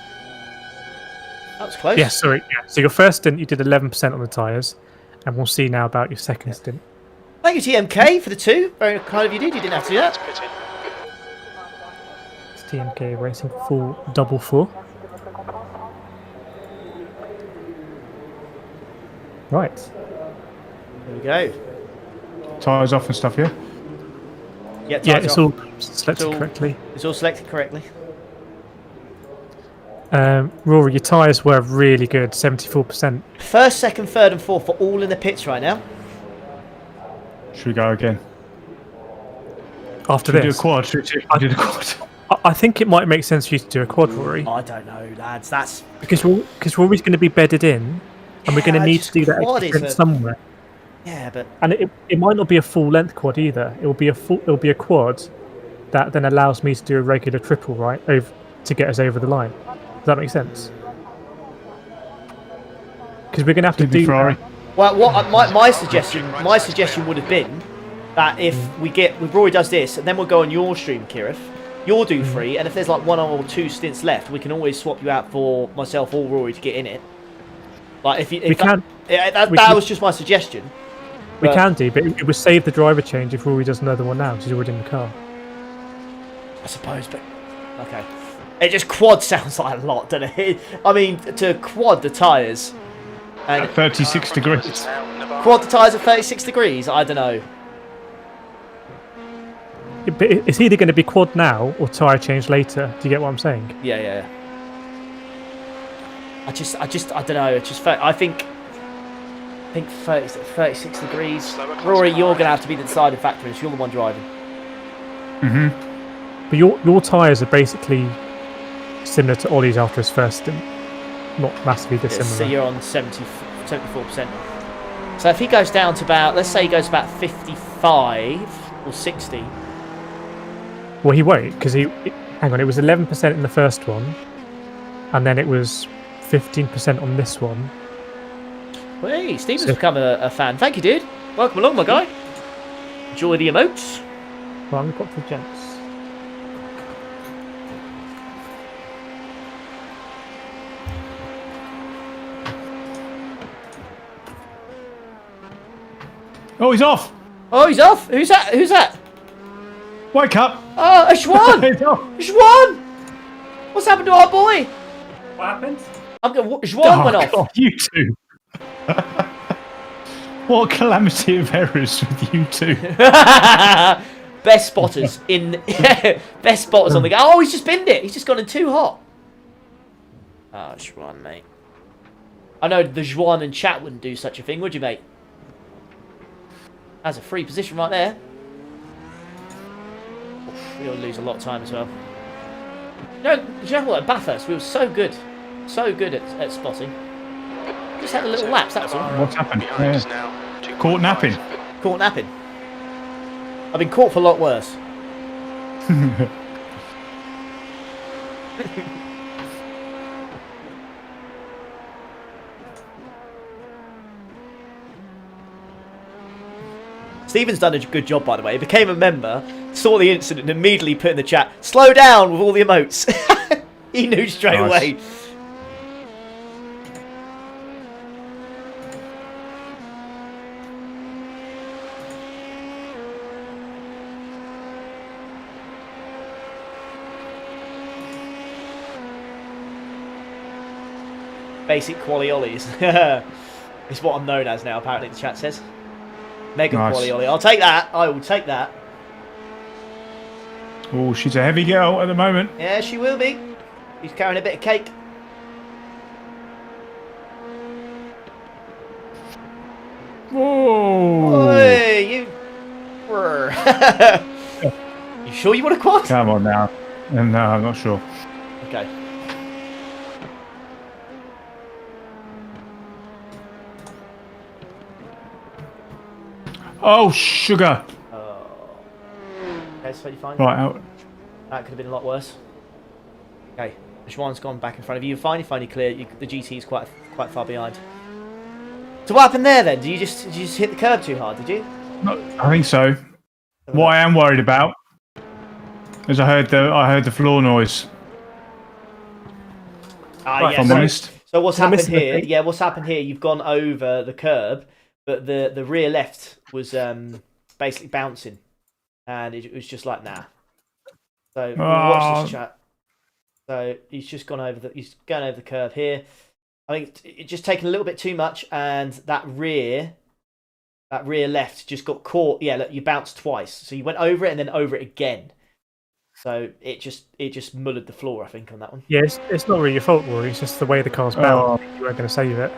That was close. Yeah, sorry. Yeah. So your first stint, you did 11% on the tyres, and we'll see now about your second stint. Thank you, TMK, for the 2. Very kind of you, dude. You didn't have to do that. It's TMK Racing full double 4. Right. There we go. Tyres off and stuff, yeah? Yeah, It's all selected correctly. It's all selected correctly. Rory, your tyres were really good, 74%. First, second, third, and fourth are all in the pits right now. Should we go again? After Should we this, do a quad? Should we do a quad? I think it might make sense for you to do a quad, Rory, I don't know, lads. That's because Rory's going to be bedded in, and we're going to need to do that quad extra is somewhere. yeah, but And it might not be a full length quad either. It'll be a quad that then allows me to do a regular triple, right, over to get us over the line. Does that make sense? Because we're going to have to do Ferrari. well, my suggestion would have been that if Rory does this, and then we'll go on your stream, Kireth. You'll do 3, and if there's like 1 or 2 stints left, we can always swap you out for myself or Rory to get in it. Like that was just my suggestion. We can do, but it would save the driver change if Rory does another one now, because he's already in the car. I suppose, but okay. It just quad sounds like a lot, doesn't it? I mean, to quad the tyres. And At 36 degrees. quad the tyres at 36 degrees? I don't know. But it's either going to be quad now or tyre change later. Do you get what I'm saying? Yeah. I don't know. I think 36 degrees. Rory, you're going to have to be the deciding factor, because you're the one driving. But your tyres are basically similar to Ollie's after his first stint. Not massively dissimilar. So you're on 74%. So if he goes down to about, let's say he goes about 55 or 60. Well, he won't, because hang on, it was 11% in the first one, and then it was 15% on this one. Well, hey, Stephen's become a fan. Thank you, dude. Welcome along, my guy. Enjoy the emotes. Well, I'm got for gents. Oh, he's off! Oh, he's off. Who's that? Wake up! Oh, Ashwan! He's off. Ashwan! What's happened to our boy? What happened? Ashwan went off. God, you two. What calamity of errors with you two. Best spotters best spotters on the go. Oh, he's just binned it. He's just gone in too hot. Oh, Ashwan, mate. I know the Juan and chat wouldn't do such a thing, would you, mate? That's a free position right there. We'll lose a lot of time as well. Do you know what? At Bathurst, we were so good at spotting. Just had a little lapse, that's all. What's happened? Yeah. Caught napping. Caught napping. I've been caught for a lot worse. Stephen's done a good job, by the way. He became a member, saw the incident, and immediately put in the chat, slow down with all the emotes. He knew straight away. Basic quali ollies. It's what I'm known as now, apparently, the chat says. Mega quali ollie. I'll take that. I will take that. Oh, she's a heavy girl at the moment. Yeah, she will be. She's carrying a bit of cake. Whoa! Oi, you sure you want a quad? Come on now. No, I'm not sure. Okay. Oh, sugar! Okay, so you fine? Right out. That could have been a lot worse. Okay, Schwann's gone back in front of you. You're fine, you're finally clear. The GT is quite far behind. So what happened there then? Did you just hit the curb too hard? Did you? No, I think so. What I am worried about is I heard the floor noise. Yes. If I'm honest. So what's happened here? Yeah, what's happened here? You've gone over the curb, but the rear left was basically bouncing, and it was just like nah. So watch this chat. So he's just gone over he's going over the curb here. I think it's just taken a little bit too much, and that rear left just got caught. Yeah, look, you bounced twice, so you went over it and then over it again. So it just mullered the floor, I think, on that one. Yeah, it's not really your fault, Rory. It's just the way the car's bound. You weren't going to save it.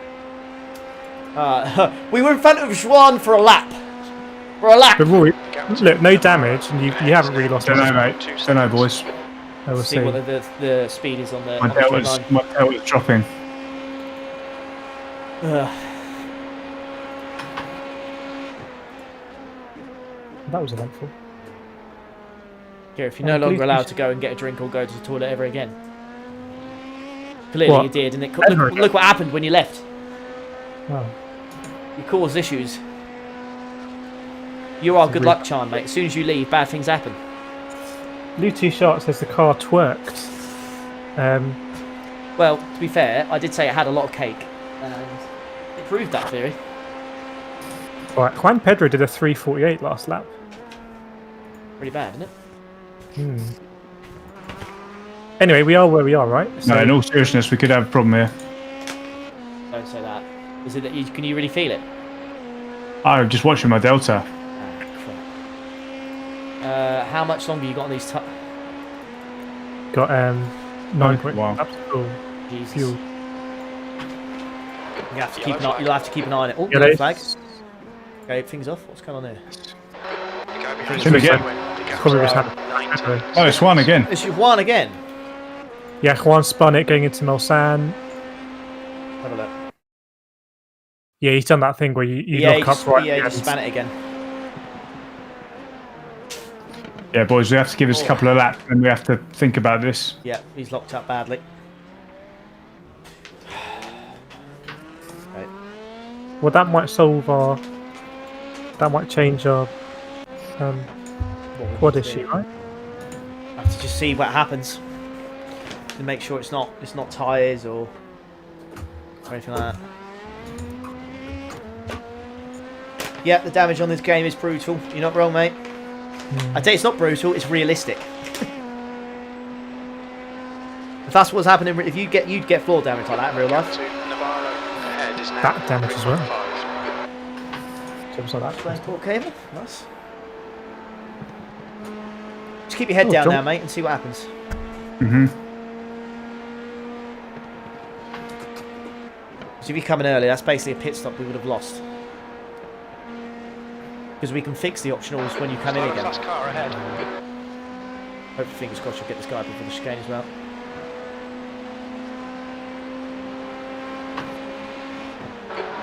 We were in front of Juan for a lap. For a lap. But Rory, look, no damage, and you haven't really lost Don't know, much. mate. Don't know, boys. I will See what the speed is on the My tail was dropping. That was eventful. Gareth, you're no longer allowed to go and get a drink or go to the toilet ever again. Clearly What? you did, and look what happened when you left. Oh. You caused issues. You are a good luck charm, mate. As soon as you leave, bad things happen. Luty Shark says the car twerked. Well, to be fair, I did say it had a lot of cake, and it proved that theory. Right, Juan Pedro did a 3:48 last lap. Pretty bad, isn't it? Anyway, we are where we are, right? No, in all seriousness, we could have a problem here. Don't say that. Is it that you can you really feel it? I'm just watching my Delta. Ah, crap. How much longer you got on these? Got 9.1 Wow. laps. Cool. Jesus. Fuel. You'll have to keep an eye on it. Oh, Yellow yellow flag. Okay, things off. What's going on there? Should we get? Probably was happening. Oh, it's one again. It's Juan again. Yeah, Juan spun it going into Melsan. Have a look. Yeah, he's done that thing where you lock up right. Yeah, he just span it again. Yeah, boys, we have to give us a couple of laps and we have to think about this. Yeah, he's locked up badly. Right. Well, that might solve our. That might change our quad issue, right? I have to just see what happens to make sure it's not tyres or anything like that. Yeah, the damage on this game is brutal. You're not wrong, mate. I'd say it's not brutal, it's realistic. If that's what's happening, if you'd get floor damage like that in real life. Back damage as well. Something like that. Transport cable, nice. Just keep your head down John. now, mate, and see what happens. So if you come in early, that's basically a pit stop we would have lost. Because we can fix the optionals when you come in again. Hopefully, fingers crossed, you'll get this guy before the chicane as well.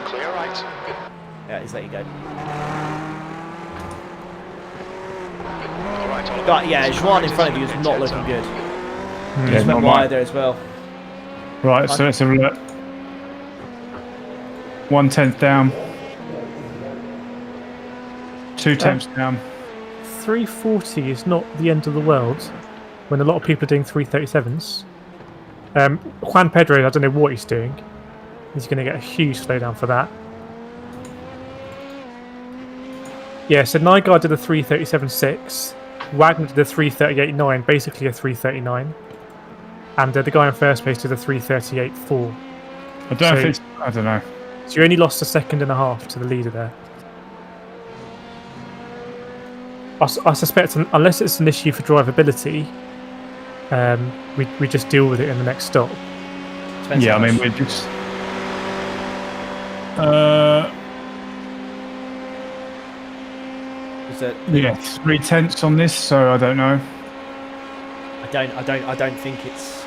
Clear right. Yeah, he's let you go. All right, Oliver. But yeah, Juan in front of you is not looking good. Yeah, He's went not wide mine. there as well. Right, so let's have a look. 1/10 down. 2/10 down. 340 is not the end of the world when a lot of people are doing 337s. Juan Pedro, I don't know what he's doing. He's going to get a huge slowdown for that. Yeah, so Nygaard did a 337.6. Wagner did a 338.9, basically a 339. And the guy in first place did a 338.4. I don't know if it's. I don't know. So you only lost a second and a half to the leader there. I suspect, unless it's an issue for drivability, we just deal with it in the next stop. Depends Yeah, how I mean, much. we're just. Is it- Yeah, 3/10 on this, so I don't know. I don't think it's.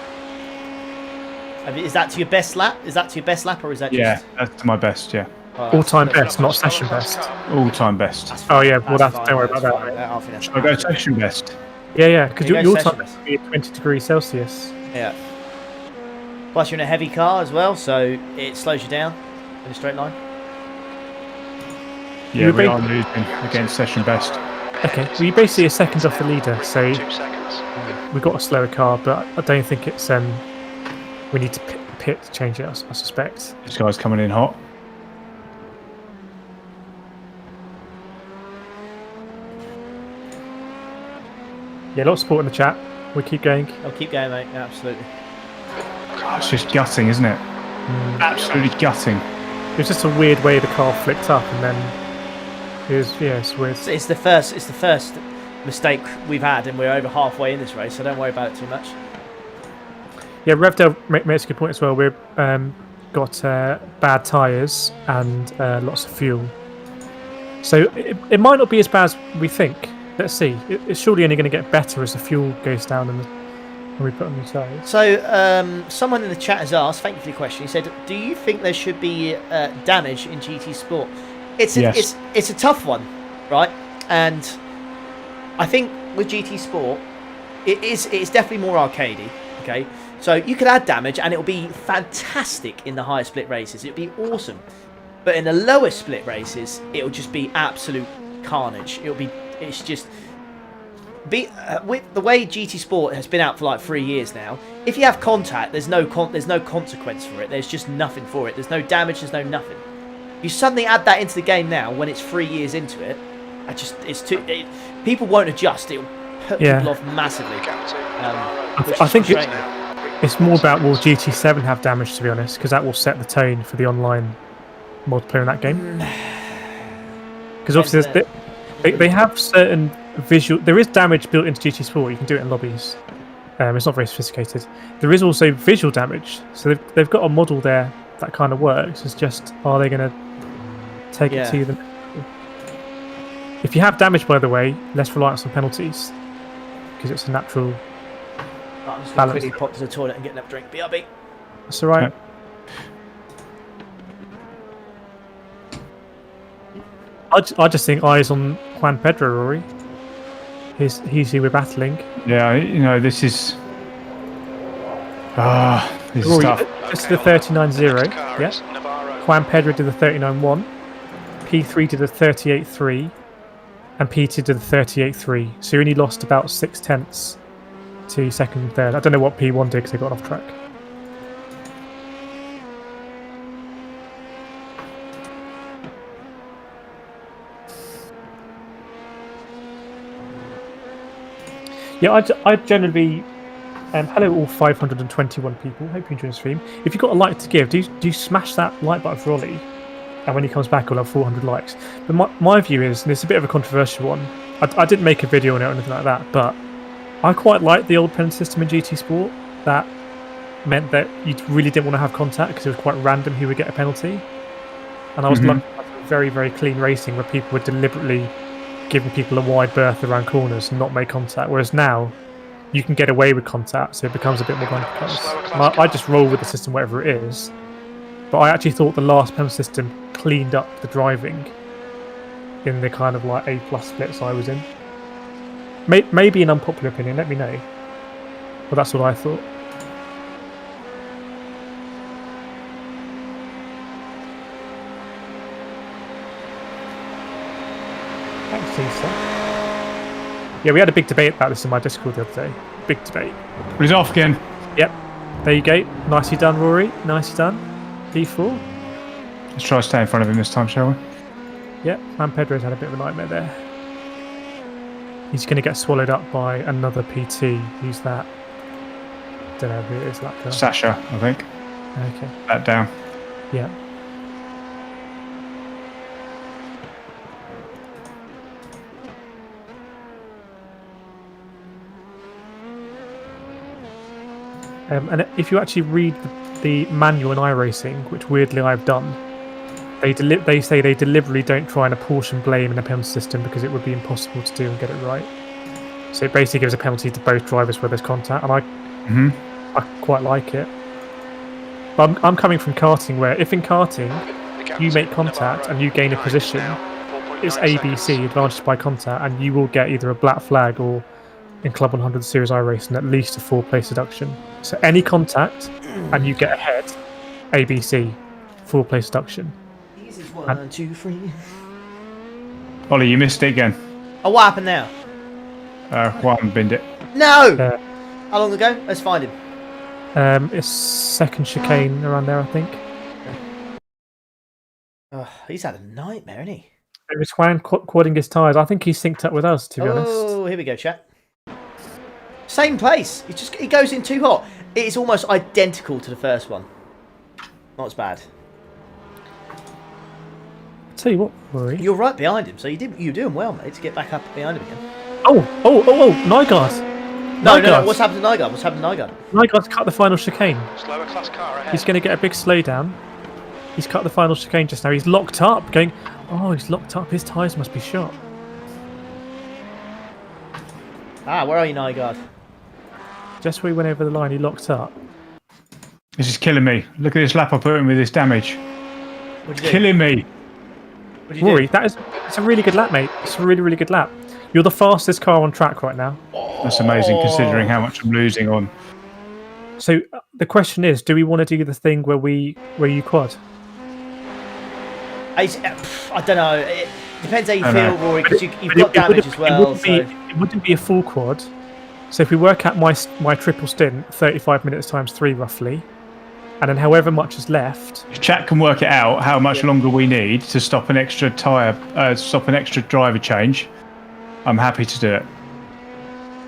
I mean, is that to your best lap? Is that to your best lap, or is that just? Yeah, that's my best. Yeah, Oh, that's- All-time that's- best, not session best. all-time best. that's Oh fine, yeah, well that's don't fine, worry about that's that. fine. Mate. I think that's I'll go section best. Yeah, because You go your session time best. will be at 20 degrees Celsius. Yeah. Plus, you're in a heavy car as well, so it slows you down in a straight line. Yeah, You're we ba- are losing against session best. Okay, well you're basically a second off the leader, so 2 seconds. we've got a slower car, but I don't think it's we need to pit to change it. I suspect. This guy's coming in hot. Yeah, a lot of support in the chat. We keep going. I'll keep going, mate. Yeah, absolutely. God, it's just gutting, isn't it? Absolutely gutting. It was just a weird way the car flicked up, and then it was it's weird. It's the first mistake we've had, and we're over halfway in this race, so don't worry about it too much. Yeah, Revdale makes a good point as well. We've got bad tyres and lots of fuel. So it might not be as bad as we think. Let's see. It's surely only going to get better as the fuel goes down and when we put on new tyres. So, someone in the chat has asked, thank you for your question, he said, do you think there should be damage in GT Sport? It's a tough one, right? And I think with GT Sport, it's definitely more arcadey, okay? So you could add damage and it'll be fantastic in the higher split races. It'll be awesome. But in the lower split races, it'll just be absolute carnage. With the way GT Sport has been out for like 3 years now, if you have contact, there's no consequence for it. There's just nothing for it. There's no damage. There's no nothing. You suddenly add that into the game now when it's 3 years into it. People won't adjust. It'll put people off massively. I think it's more about will GT7 have damage, to be honest, because that will set the tone for the online multiplayer in that game. Because obviously they have certain visual. There is damage built into GT Sport. You can do it in lobbies. It's not very sophisticated. There is also visual damage. So they've got a model there that kind of works. It's just, are they going to take it to them? If you have damage, by the way, less reliance on penalties because it's a natural. I'm just going to quickly pop to the toilet and get another drink. BRB. That's all right. I just think eyes on Juan Pedro, Rory. He's who we're battling. Yeah, this is. This is tough. This is the 39.0. Yeah. Juan Pedro did the 39.1. P3 did the 38.3. And P2 did the 38.3. So you only lost about 0.6 to second and third. I don't know what P1 did because they got off track. Yeah, I'd generally hello all 521 people. Hope you enjoy the stream. If you've got a like to give, do smash that like button for Ollie. And when he comes back, we'll have 400 likes. But my view is, and it's a bit of a controversial one, I didn't make a video on it or anything like that, but I quite like the old penalty system in GT Sport. That meant that you really didn't want to have contact because it was quite random who would get a penalty. And I was lucky to have very, very clean racing where people were deliberately giving people a wide berth around corners and not make contact. Whereas now, you can get away with contact, so it becomes a bit more complicated. I just roll with the system, whatever it is. But I actually thought the last penalty system cleaned up the driving in the kind of like A+ splits I was in. Maybe an unpopular opinion, let me know. But that's what I thought. Thanks, Lisa. Yeah, we had a big debate about this in my Discord the other day. Big debate. He's off again. Yep. There you go. Nicely done, Rory. Nicely done. P4. Let's try to stay in front of him this time, shall we? Yep, Juan Pedro's had a bit of a nightmare there. He's going to get swallowed up by another PT. Who's that? Don't know who it is, that guy. Sasha, I think. Okay. That down. Yeah. And if you actually read the manual in iRacing, which weirdly I've done, they say they deliberately don't try and apportion blame in a penalty system because it would be impossible to do and get it right. So it basically gives a penalty to both drivers where there's contact, and I quite like it. But I'm coming from karting, where if in karting you make contact and you gain a position, it's ABC, advantage by contact, and you will get either a black flag or, in Club 100 Series iRacing, at least a 4-place deduction. So any contact and you get ahead, ABC, 4-place deduction. Easy 1, 2, 3. Ollie, you missed it again. Oh, what happened now? Juan binned it. No! How long ago? Let's find him. It's second chicane around there, I think. Oh, he's had a nightmare, hasn't he? It was Juan quadding his tyres. I think he's synced up with us, to be honest. Oh, here we go, chat. Same place. He goes in too hot. It is almost identical to the first one. Not as bad. I'll tell you what, Rory. You're right behind him, so you're doing well, mate, to get back up behind him again. Oh, Nygaard. No, what's happened to Nygaard? Nygaard's cut the final chicane. Slower class car ahead. He's going to get a big slowdown. He's cut the final chicane just now. He's locked up, going, Oh, he's locked up. His tyres must be shot. Ah, where are you, Nygaard? Just where he went over the line, he locked up. This is killing me. Look at this lap I put in with this damage. What'd you do? Killing me. What'd you Rory, do? it's a really good lap, mate. It's a really, really good lap. You're the fastest car on track right now. That's amazing considering how much I'm losing on. So the question is, do we want to do the thing where you quad? I don't know. It depends how you feel, Rory, because you've got It damage as well. It wouldn't be a full quad. So if we work out my triple stint, 35 minutes times 3 roughly, and then however much is left. If chat can work it out how much longer we need to stop an extra stop an extra driver change, I'm happy to do it.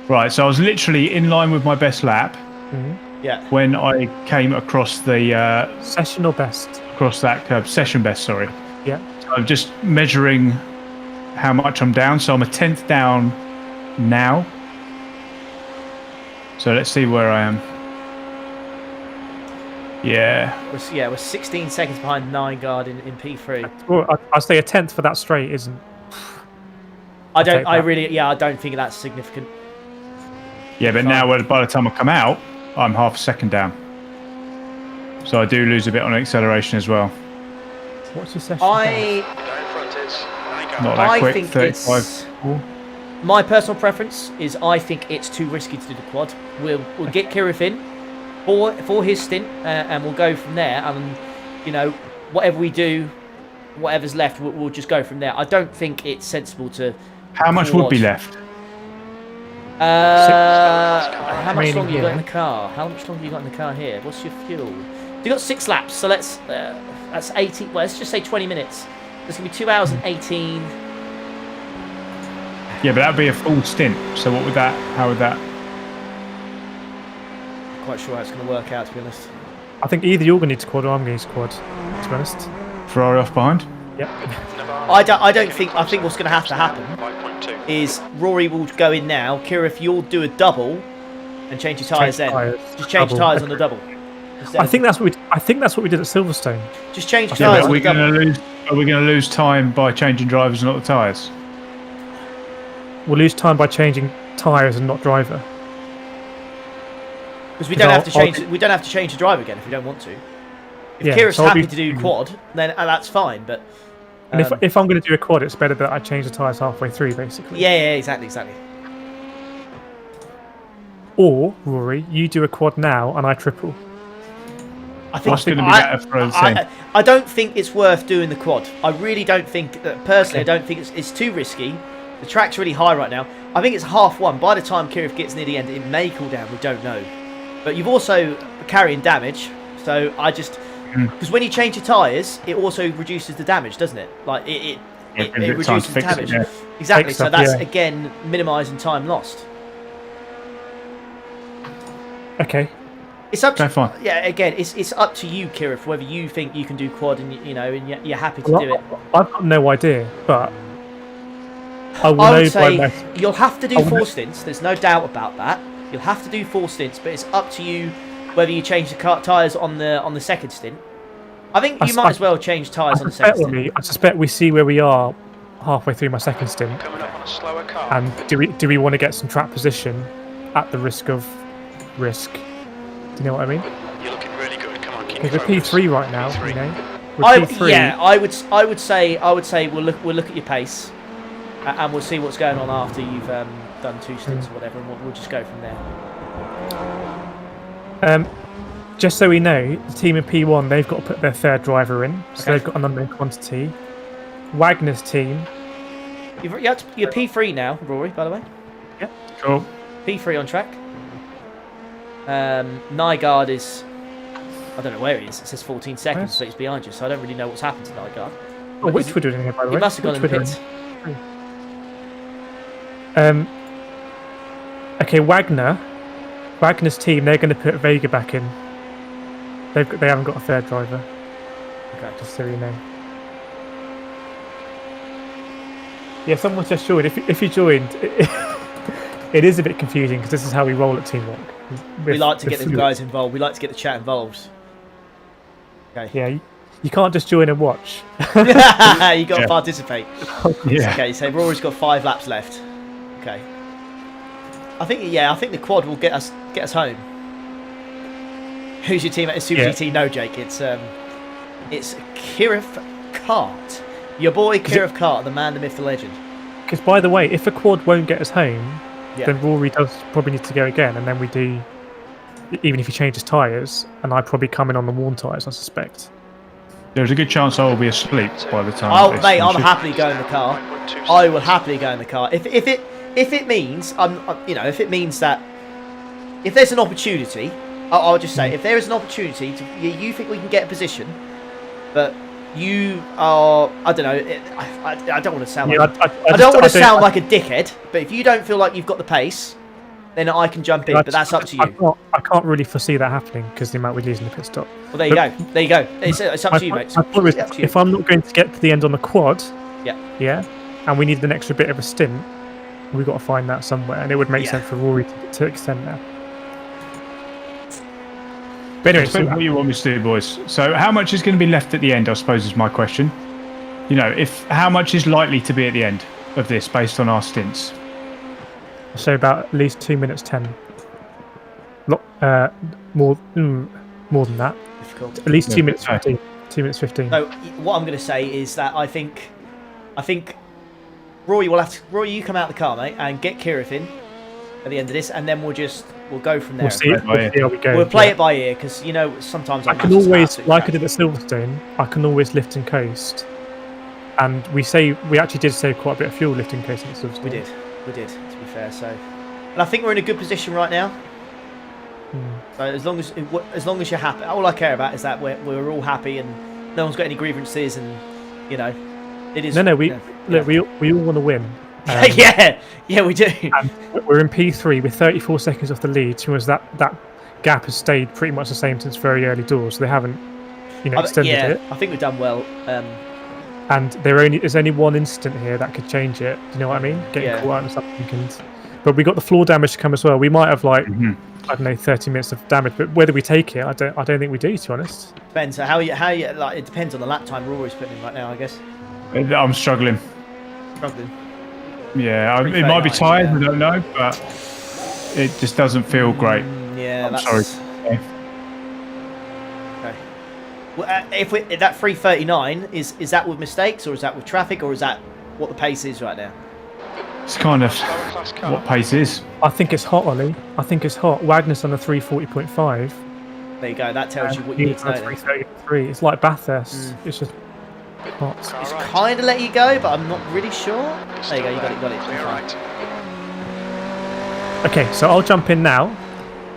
Right, so I was literally in line with my best lap when I came across the Session or best? Across that curb, session best, sorry. Yeah. So I'm just measuring how much I'm down. So I'm a 10th down now. So let's see where I am. Yeah. We're 16 seconds behind Nygaard in P3. Well, I'd say a 10th for that straight isn't. I don't think that's significant. Yeah, but now by the time I come out, I'm half a second down. So I do lose a bit on acceleration as well. What's your session? Not that quick, think 35. My personal preference is I think it's too risky to do the quad. We'll get Kireth in for his stint, and we'll go from there. And whatever we do, whatever's left, we'll just go from there. I don't think it's sensible to. How much would be left? How much longer you got in the car? How much longer you got in the car here? What's your fuel? You got 6 laps, so that's 80. Well, let's just say 20 minutes. There's gonna be 2 hours and 18. Yeah, but that'd be a full stint. So what would that? How would that? Not quite sure how it's gonna work out, to be honest. I think either you're going to need to quad or I'm going to quad. To be honest. Ferrari off behind. Yep. I don't think. I think what's going to have to happen is Rory will go in now. Kireth, you'll do a double and change your tyres then. Just change your tyres on the double. I think that's what we did at Silverstone. Just change your Yeah, tyres but on the double. are we going to lose time by changing drivers, not the tyres? We'll lose time by changing tyres and not driver. Because we don't have to change. We don't have to change the driver again if we don't want to. If Kireth's happy to do quad, then that's fine. But and if I'm going to do a quad, it's better that I change the tyres halfway through, basically. Yeah, exactly. Or Rory, you do a quad now and I triple. I think What's going to be better for us? I don't think it's worth doing the quad. I really don't think that. Personally, I don't think it's too risky. The track's really high right now. I think it's half one. By the time Kireth gets near the end, it may cool down. We don't know. But you've also carrying damage, so I just because when you change your tyres, it also reduces the damage, doesn't it? Like it reduces the damage. Exactly. So that's again minimising time lost. Okay. It's up to fine. Yeah. Again, it's up to you, Kireth, whether you think you can do quad and and you're happy to do it. I've got no idea, but I would say you'll have to do 4 stints. There's no doubt about that. You'll have to do 4 stints, but it's up to you whether you change the tyres on the second stint. I think you might as well change tyres on the second stint. I suspect we see where we are halfway through my second stint. Coming up on a slower car. And do we want to get some track position at the risk of risk? Do you know what I mean? You're looking really good. Come on, keep Because we're P3 right now, P3. you know. We're P3. Yeah, I would say we'll look at your pace, and we'll see what's going on after you've done 2 stints or whatever, and we'll just go from there. Just so we know, the team in P1 they've got to put their 3rd driver in, so they've got an unknown quantity. Wagner's team. You're P3 now, Rory. By the way. Yep. Cool. P3 on track. Nygaard is. I don't know where he is. It says 14 seconds, but he's behind you, so I don't really know what's happened to Nygaard. Oh, which we're doing here, by the way? He must have gone in the pits. Okay, Wagner's team, they're going to put Vega back in. They haven't got a 3rd driver. Okay. Just so you know. Yeah, someone's just joined. If you joined, it is a bit confusing because this is how we roll at Teamwork. We like to get the guys involved. We like to get the chat involved. Okay. Yeah, You can't just join and watch. You got to participate. Yeah. Okay, so Rory's got 5 laps left. Okay. I think the quad will get us home. Who's your teammate? Super GT? No, Jake. It's Kireth Kart. Your boy Kireth Kart, the man, the myth, the legend. Because by the way, if a quad won't get us home, then Rory does probably need to go again, and then we do. Even if he changes tyres, and I probably come in on the worn tyres, I suspect. There's a good chance I will be asleep by the time. Oh, mate, I'll happily go in the car. I will happily go in the car if it means if it means that if there's an opportunity, I'll just say if there is an opportunity to you think we can get a position, but you are I don't know I don't want to sound like I don't want to sound like a dickhead, but if you don't feel like you've got the pace, then I can jump in, but that's up to you. I can't really foresee that happening because the amount we lose in the pit stop. Well, there you go. There you go. It's up to you, mate. If I'm not going to get to the end on the quad, yeah, and we need an extra bit of a stint, we've got to find that somewhere, and it would make sense for Rory to extend that. But anyway, what you want me to do, boys? So, how much is going to be left at the end? I suppose is my question. You know, how much is likely to be at the end of this based on our stints? So about at least 2 minutes 10. More than that. Difficult. At least 2 minutes 15. 2 minutes 15. No, what I'm going to say is that I think Rory will have to. Rory, you come out of the car, mate, and get Kireth in at the end of this, and then we'll go from there. We'll see how we go. We'll play it by ear because sometimes I can always, like I did at Silverstone, I can always lift and coast. And we actually did save quite a bit of fuel lifting coasting at Silverstone. We did. To be fair, and I think we're in a good position right now. So as long as you're happy, all I care about is that we're all happy and no one's got any grievances, and it is. No, we all want to win. Yeah, we do. And we're in P3 with 34 seconds off the lead, because that gap has stayed pretty much the same since very early doors. So they haven't, extended it. I think we've done well. And there's only one incident here that could change it. Do you know what I mean? Getting caught out and something. But we got the floor damage to come as well. We might have I don't know, 30 minutes of damage. But whether we take it, I don't think we do. To be honest. Depends. How you like? It depends on the lap time Rory's putting in right now, I guess. I'm struggling. Yeah, it might be tired. I don't know, but it just doesn't feel great. Yeah, I'm sorry. Okay. Well, if that 3:39 is that with mistakes, or is that with traffic, or is that what the pace is right now? It's kind of what pace is. I think it's hot, Ollie. I think it's hot. Wagner's on a 3:40.5. There you go. That tells you what you need to know. 3:33. It's like Bathurst. It's just hot. It's kind of let you go, but I'm not really sure. There you go. You got it. Right. Okay, so I'll jump in now,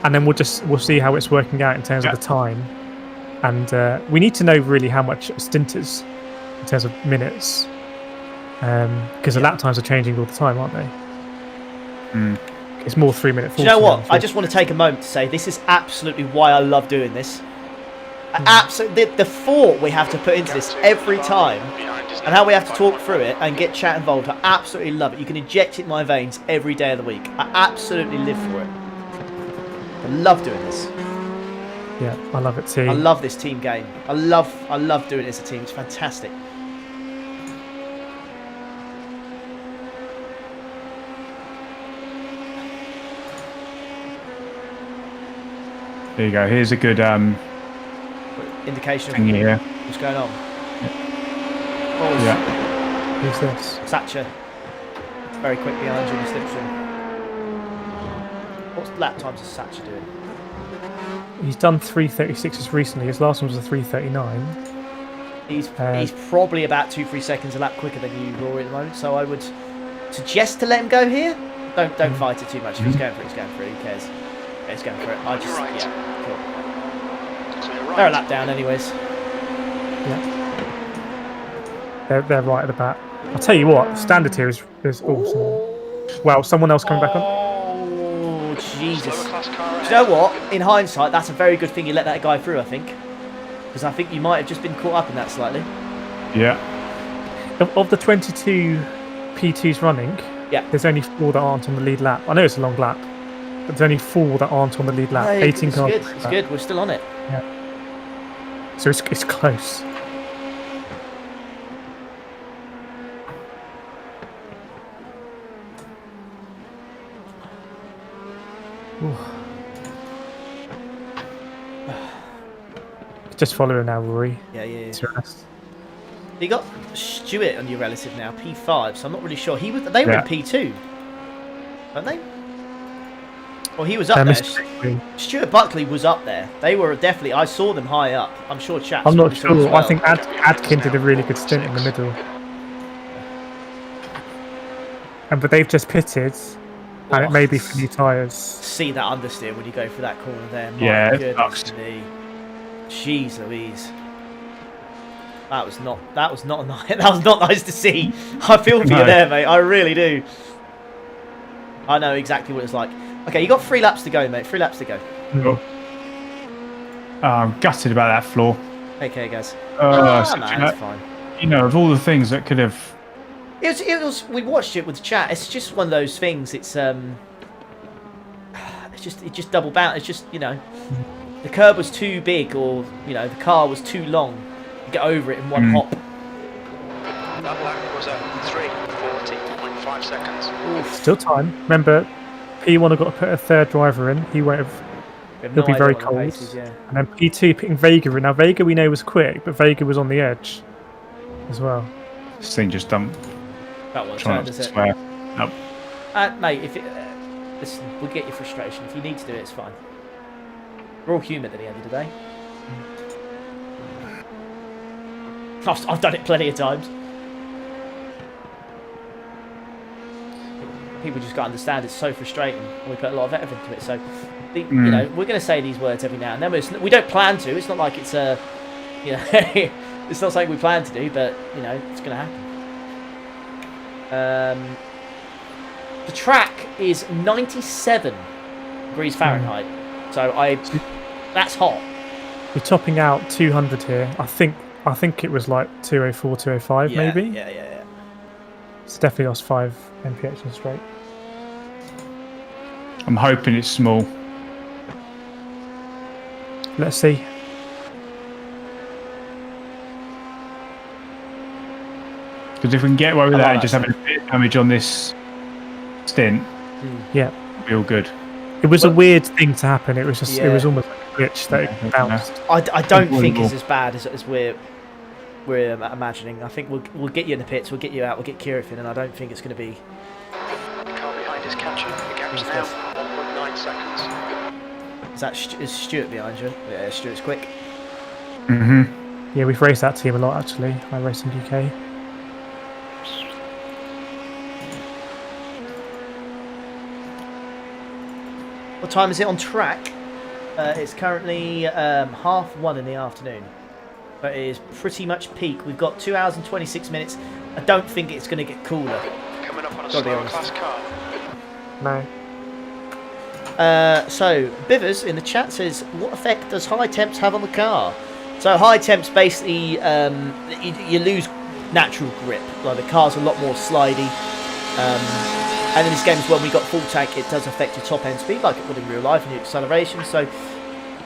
and then we'll see how it's working out in terms of the time. And we need to know really how much a stint is in terms of minutes, because the lap times are changing all the time, aren't they? It's more 3 minute. Do you know what? I just want to take a moment to say this is absolutely why I love doing this. Absolutely, the thought we have to put into this every time, and how we have to talk through it and get chat involved. I absolutely love it. You can inject it in my veins every day of the week. I absolutely live for it. I love doing this. Yeah, I love it too. I love this team game. I love doing it as a team. It's fantastic. There you go. Here's a good indication of thing here. what's going on. Yeah. Who's this? Satcher. Very quick behind you in the slipstream. What lap times is Satcher doing? He's done 3:36s recently. His last one was a 3:39. He's probably about 2-3 seconds a lap quicker than you, Rory, at the moment. So I would suggest to let him go here. Don't fight it too much. If he's going for it, he's going for it. Who cares? Yeah, he's going for it. Cool. They're a lap down, anyways. Yeah. They're right at the back. I'll tell you what. The standard here is awesome. Well, someone else coming back on. Oh Jesus! Do you know what? In hindsight, that's a very good thing you let that guy through. I think, because I think you might have just been caught up in that slightly. Yeah. Of the 22 P2s running, there's only 4 that aren't on the lead lap. I know it's a long lap, but there's only 4 that aren't on the lead lap. 18 cars. It's good. We're still on it. Yeah. So it's close. Ooh. Just follow him now, Rory. Yeah. To rest. You got Stuart on your relative now, P5. So I'm not really sure. They were in P2, weren't they? Well, he was up there. Stuart Buckley was up there. They were definitely. I saw them high up. I'm sure chat. I'm not sure. Well. I think Adkin did a really good stint in the middle. But they've just pitted, and it may be for new tyres. See that understeer when you go for that corner there. Yeah, My goodness me. Jeez Louise. That was not nice. That was not nice to see. I feel for you there, mate. I really do. I know exactly what it's like. Okay, you got 3 laps to go, mate. 3 laps to go. Cool. I'm gutted about that floor. Okay, guys. No, it's fine. You know, of all the things that could have. It was. We watched it with the chat. It's just one of those things. It just double bounce. It's just, you know, the curb was too big, or you know, the car was too long to get over it in one hop. That lap was at 3:40.5 seconds. Oof. Still time. Remember, P1 have got to put a third driver in. He won't have. He'll be very cold. Paces, yeah. And then P2 putting Vega in. Now Vega we know was quick, but Vega was on the edge as well. This thing just dumped. That one Trying turned, to is it? swear. Nope. Mate, if it, listen, we'll get your frustration. If you need to do it, it's fine. We're all human at the end of the day. I've done it plenty of times. People just got to understand it's so frustrating, and we put a lot of effort into it. So, you know, we're going to say these words every now and then. We don't plan to. It's not like it's a, you know, it's not something we plan to do, but you know, it's going to happen. The track is 97 degrees Fahrenheit, so that's hot. We're topping out 200 here. I think it was like 204, 205 maybe. Yeah. It's definitely lost 5 mph in straight. I'm hoping it's small. Let's see. Because if we can get away with that and just have a bit of damage on this stint, yeah, it'll be all good. It was a weird thing to happen. It was just, it was almost like a glitch that it bounced. I don't think it's as bad as we're imagining. I think we'll get you in the pits, we'll get you out, we'll get Kireth in, and I don't think it's going to be. The car behind is catching. The gap's now 1.9 seconds. Is Stuart behind you? Yeah, Stuart's quick. Yeah, we've raced that team a lot actually. iRacing UK. What time is it on track? It's currently 1:30 in the afternoon. But it is pretty much peak. We've got 2 hours and 26 minutes. I don't think it's going to get cooler. Coming up on a slower class car. No. So, Bivers in the chat says, what effect does high temps have on the car? So high temps basically, you lose natural grip. Like the car's a lot more slidey. And in this game as well, when we got full tank, it does affect your top end speed like it would in real life and your acceleration. So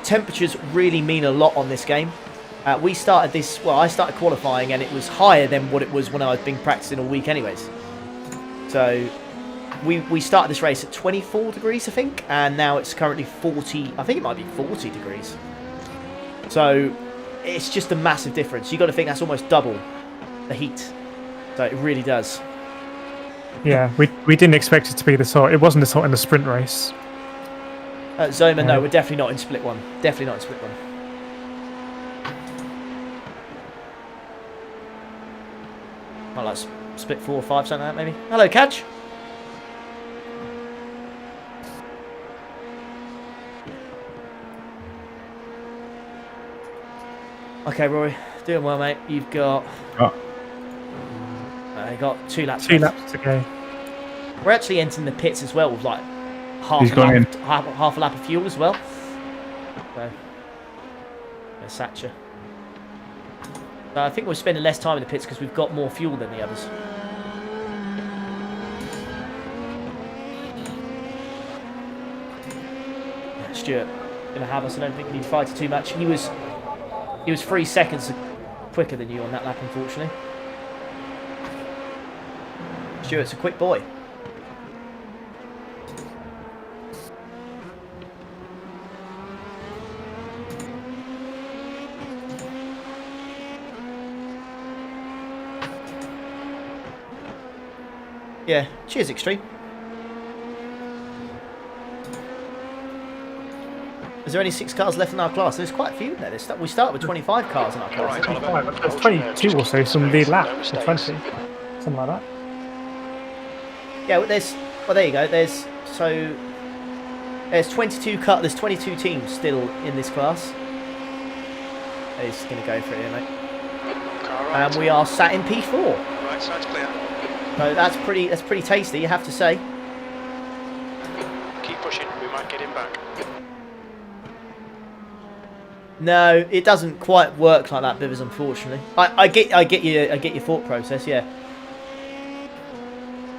temperatures really mean a lot on this game. I started qualifying and it was higher than what it was when I was been practicing all week anyways. So we started this race at 24 degrees, I think, and now it's currently 40, I think it might be 40 degrees. So it's just a massive difference. You've got to think that's almost double the heat. So it really does. Yeah, we didn't expect it to be this hot. It wasn't this hot in the sprint race. Zoma, no, we're definitely not in split one. Definitely not in split one. Well, like split 4 or 5, something like that maybe. Hello, Catch. Okay, Rory, doing well, mate. You've got. You got 2 laps. 2 laps to go. We're actually entering the pits as well with like half a lap of fuel as well. So, there's Satcher. So I think we're spending less time in the pits because we've got more fuel than the others. Stuart gonna have us. I don't think we need to fight it too much. He was 3 seconds quicker than you on that lap, unfortunately. Stuart's a quick boy. Yeah. Cheers, Extreme. Is there only 6 cars left in our class? There's quite a few there. We start with 25 cars in our class. Right, Oliver. There's 22 or so, some lead lap, or 20, something like that. Yeah, well, there you go. There's 22 There's 22 teams still in this class. He's going to go for it here, mate. And we are sat in P4. Right side's clear. So that's pretty tasty, you have to say. Keep pushing. We might get him back. No, it doesn't quite work like that, Bivers, unfortunately. I get your thought process, yeah.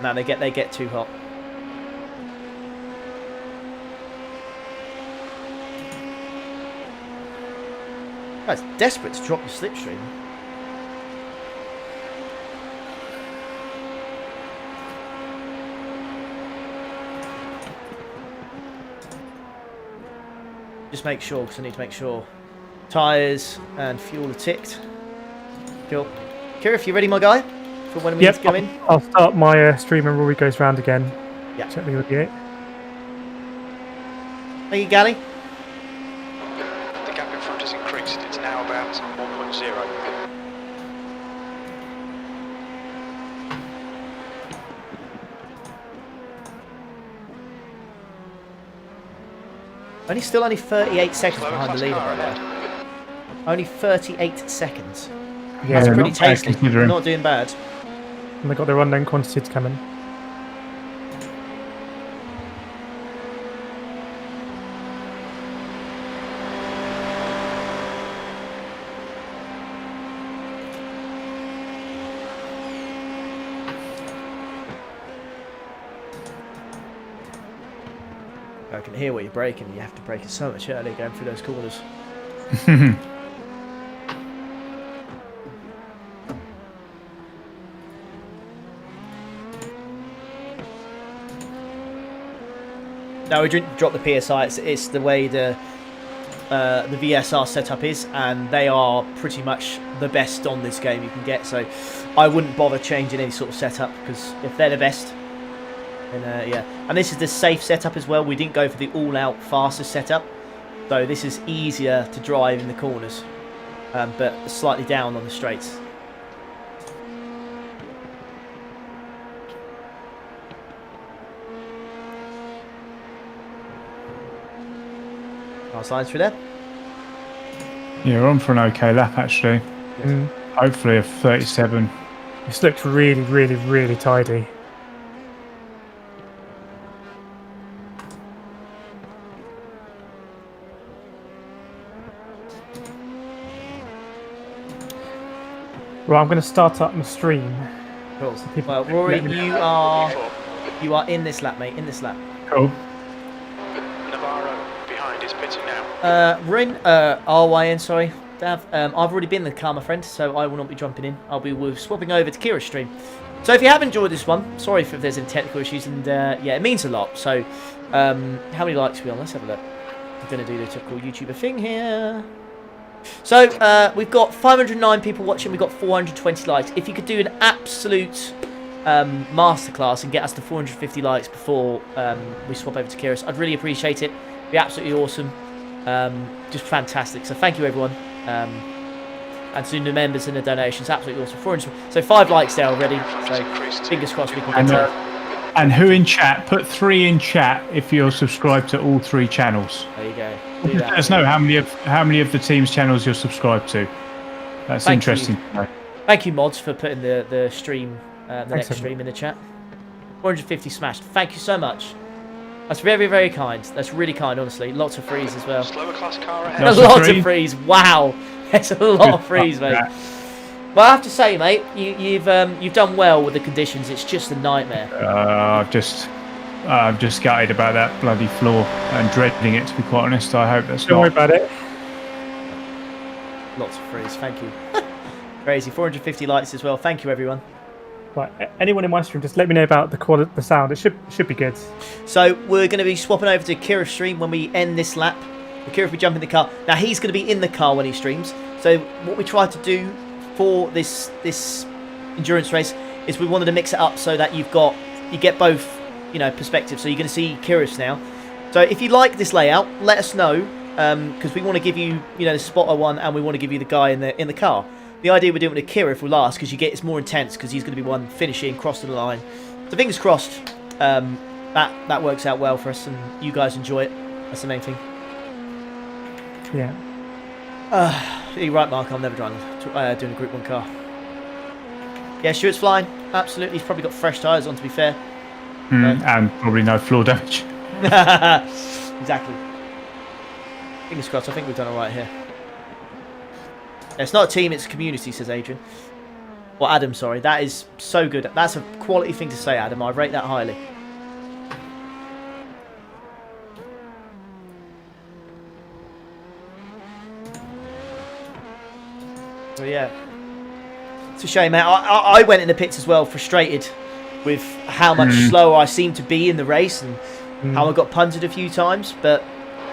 No, they get too hot. Guys, desperate to drop the slipstream. Just make sure, because I need to make sure tyres and fuel are ticked. Cool. Kireth, you ready, my guy? For when we need to go in? I'll start my stream and Rory goes round again. Yeah. Check the audio. Thank you, Gally. The gap in front has increased. It's now about 1.0. Still only 38 seconds Slower behind the class leader, car by the way. Only 38 seconds. Yeah, That's pretty not bad tasty. considering. Not doing bad. and they got their unknown quantities coming. I can hear what you're braking. You have to brake it so much earlier going through those corners. No, we didn't drop the PSI. It's the way the VSR setup is, and they are pretty much the best on this game you can get. So I wouldn't bother changing any sort of setup, because if they're the best, then yeah. And this is the safe setup as well. We didn't go for the all-out fastest setup, so this is easier to drive in the corners, but slightly down on the straights. Nice lines through there. Yeah, we're on for an okay lap actually. Hopefully a 37. This looks really, really, really tidy. Right, I'm going to start up my stream. Cool. So people Well, Rory, let me know. you are in this lap, mate. In this lap. Cool. Navarro behind is pitting now. Rin, RYN, sorry. Dav, I've already been in the car, my friend, so I will not be jumping in. I'll be swapping over to Kira's stream. So if you have enjoyed this one, sorry if there's any technical issues, and yeah, it means a lot. So, how many likes are we on? Let's have a look. I'm going to do the typical YouTuber thing here. So, we've got 509 people watching, we've got 420 likes. If you could do an absolute masterclass and get us to 450 likes before we swap over to Kiris, I'd really appreciate it. It'd be absolutely awesome. Just fantastic. So thank you, everyone. And to the members and the donations, absolutely awesome. 400, so 5 likes there already. So fingers crossed we can get to. And who in chat? Put 3 in chat if you're subscribed to all 3 channels. There you go. Do that. Let us know how many of the team's channels you're subscribed to. That's Thank interesting you. to know. Thank you, mods, for putting the stream, the next everyone. stream in the chat. 450 smashed. Thank you so much. That's very, very kind. That's really kind, honestly. Lots of frees as well. Slower class car ahead. Lots A of lot free? of frees. Wow, that's a lot of frees, mate. Well, I have to say, mate, you've done well with the conditions. It's just a nightmare. I'm just gutted about that bloody floor and dreading it, to be quite honest. I hope that's Don't worry not. about it. Lots of frees. Thank you. Crazy. 450 likes as well. Thank you, everyone. Right, anyone in my stream, just let me know about the quality, the sound. It should be good. So we're going to be swapping over to Kirith's stream when we end this lap. Kirith will jump in the car. Now he's going to be in the car when he streams. So what we tried to do for this endurance race is we wanted to mix it up so that you've got you get both, you know, perspectives. So you're going to see Kireth now. So if you like this layout, let us know, because we want to give you, you know, the spotter one, and we want to give you the guy in the car. The idea we're doing with Kireth will last, because it's more intense, because he's going to be one finishing, crossing the line. So fingers crossed, that works out well for us, and you guys enjoy it. That's the main thing. Yeah. You're right, Mark. I'm never doing a Group 1 car. Yeah, Stuart's flying. Absolutely. He's probably got fresh tyres on, to be fair. And probably no floor damage. Exactly. Fingers crossed. I think we've done all right here. Yeah, it's not a team, it's a community, says Adrian. Or Adam, sorry. That is so good. That's a quality thing to say, Adam. I rate that highly. So yeah, it's a shame, mate. I went in the pits as well, frustrated with how much slower I seemed to be in the race and how I got punted a few times. But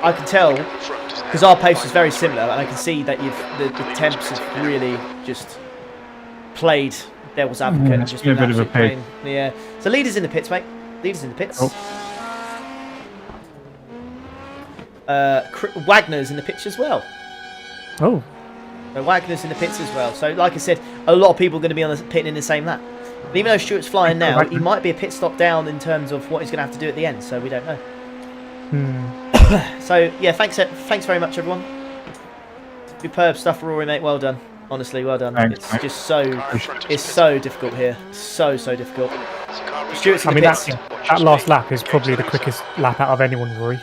I can tell, because our pace was very similar, and I can see that the temps have really just played devil's advocate. And just been a bit of a pain. Yeah. So leaders in the pits, mate. Leaders in the pits. Wagner's in the pits as well. Oh. So Wagner's in the pits as well. So, like I said, a lot of people are going to be on the pit in the same lap. And even though Stuart's flying now, he might be a pit stop down in terms of what he's going to have to do at the end. So we don't know. So yeah, thanks very much, everyone. Superb stuff, Rory, mate. Well done. Honestly, well done. Thanks, it's just so difficult here. So difficult. Stuart's in I the mean, pits. that last lap is probably the quickest lap out of anyone, Rory,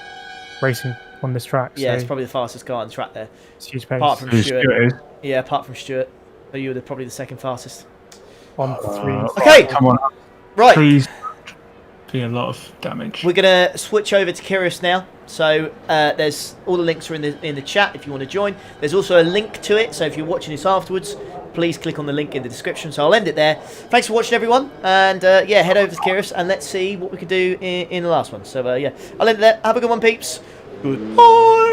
racing on this track. Yeah, so it's probably the fastest car on the track there. it's huge pace. Apart from Who's Stuart. Stuart? Yeah, apart from Stuart. So you were probably the second fastest. On 3. Okay. Come on. Right. Please. Be a lot of damage. We're gonna switch over to Kireth now. So there's all the links are in the chat if you want to join. There's also a link to it. So if you're watching this afterwards, please click on the link in the description. So I'll end it there. Thanks for watching, everyone, and yeah, head over to Kireth and let's see what we can do in the last one. So yeah, I'll end it there. Have a good one, peeps. Goodbye.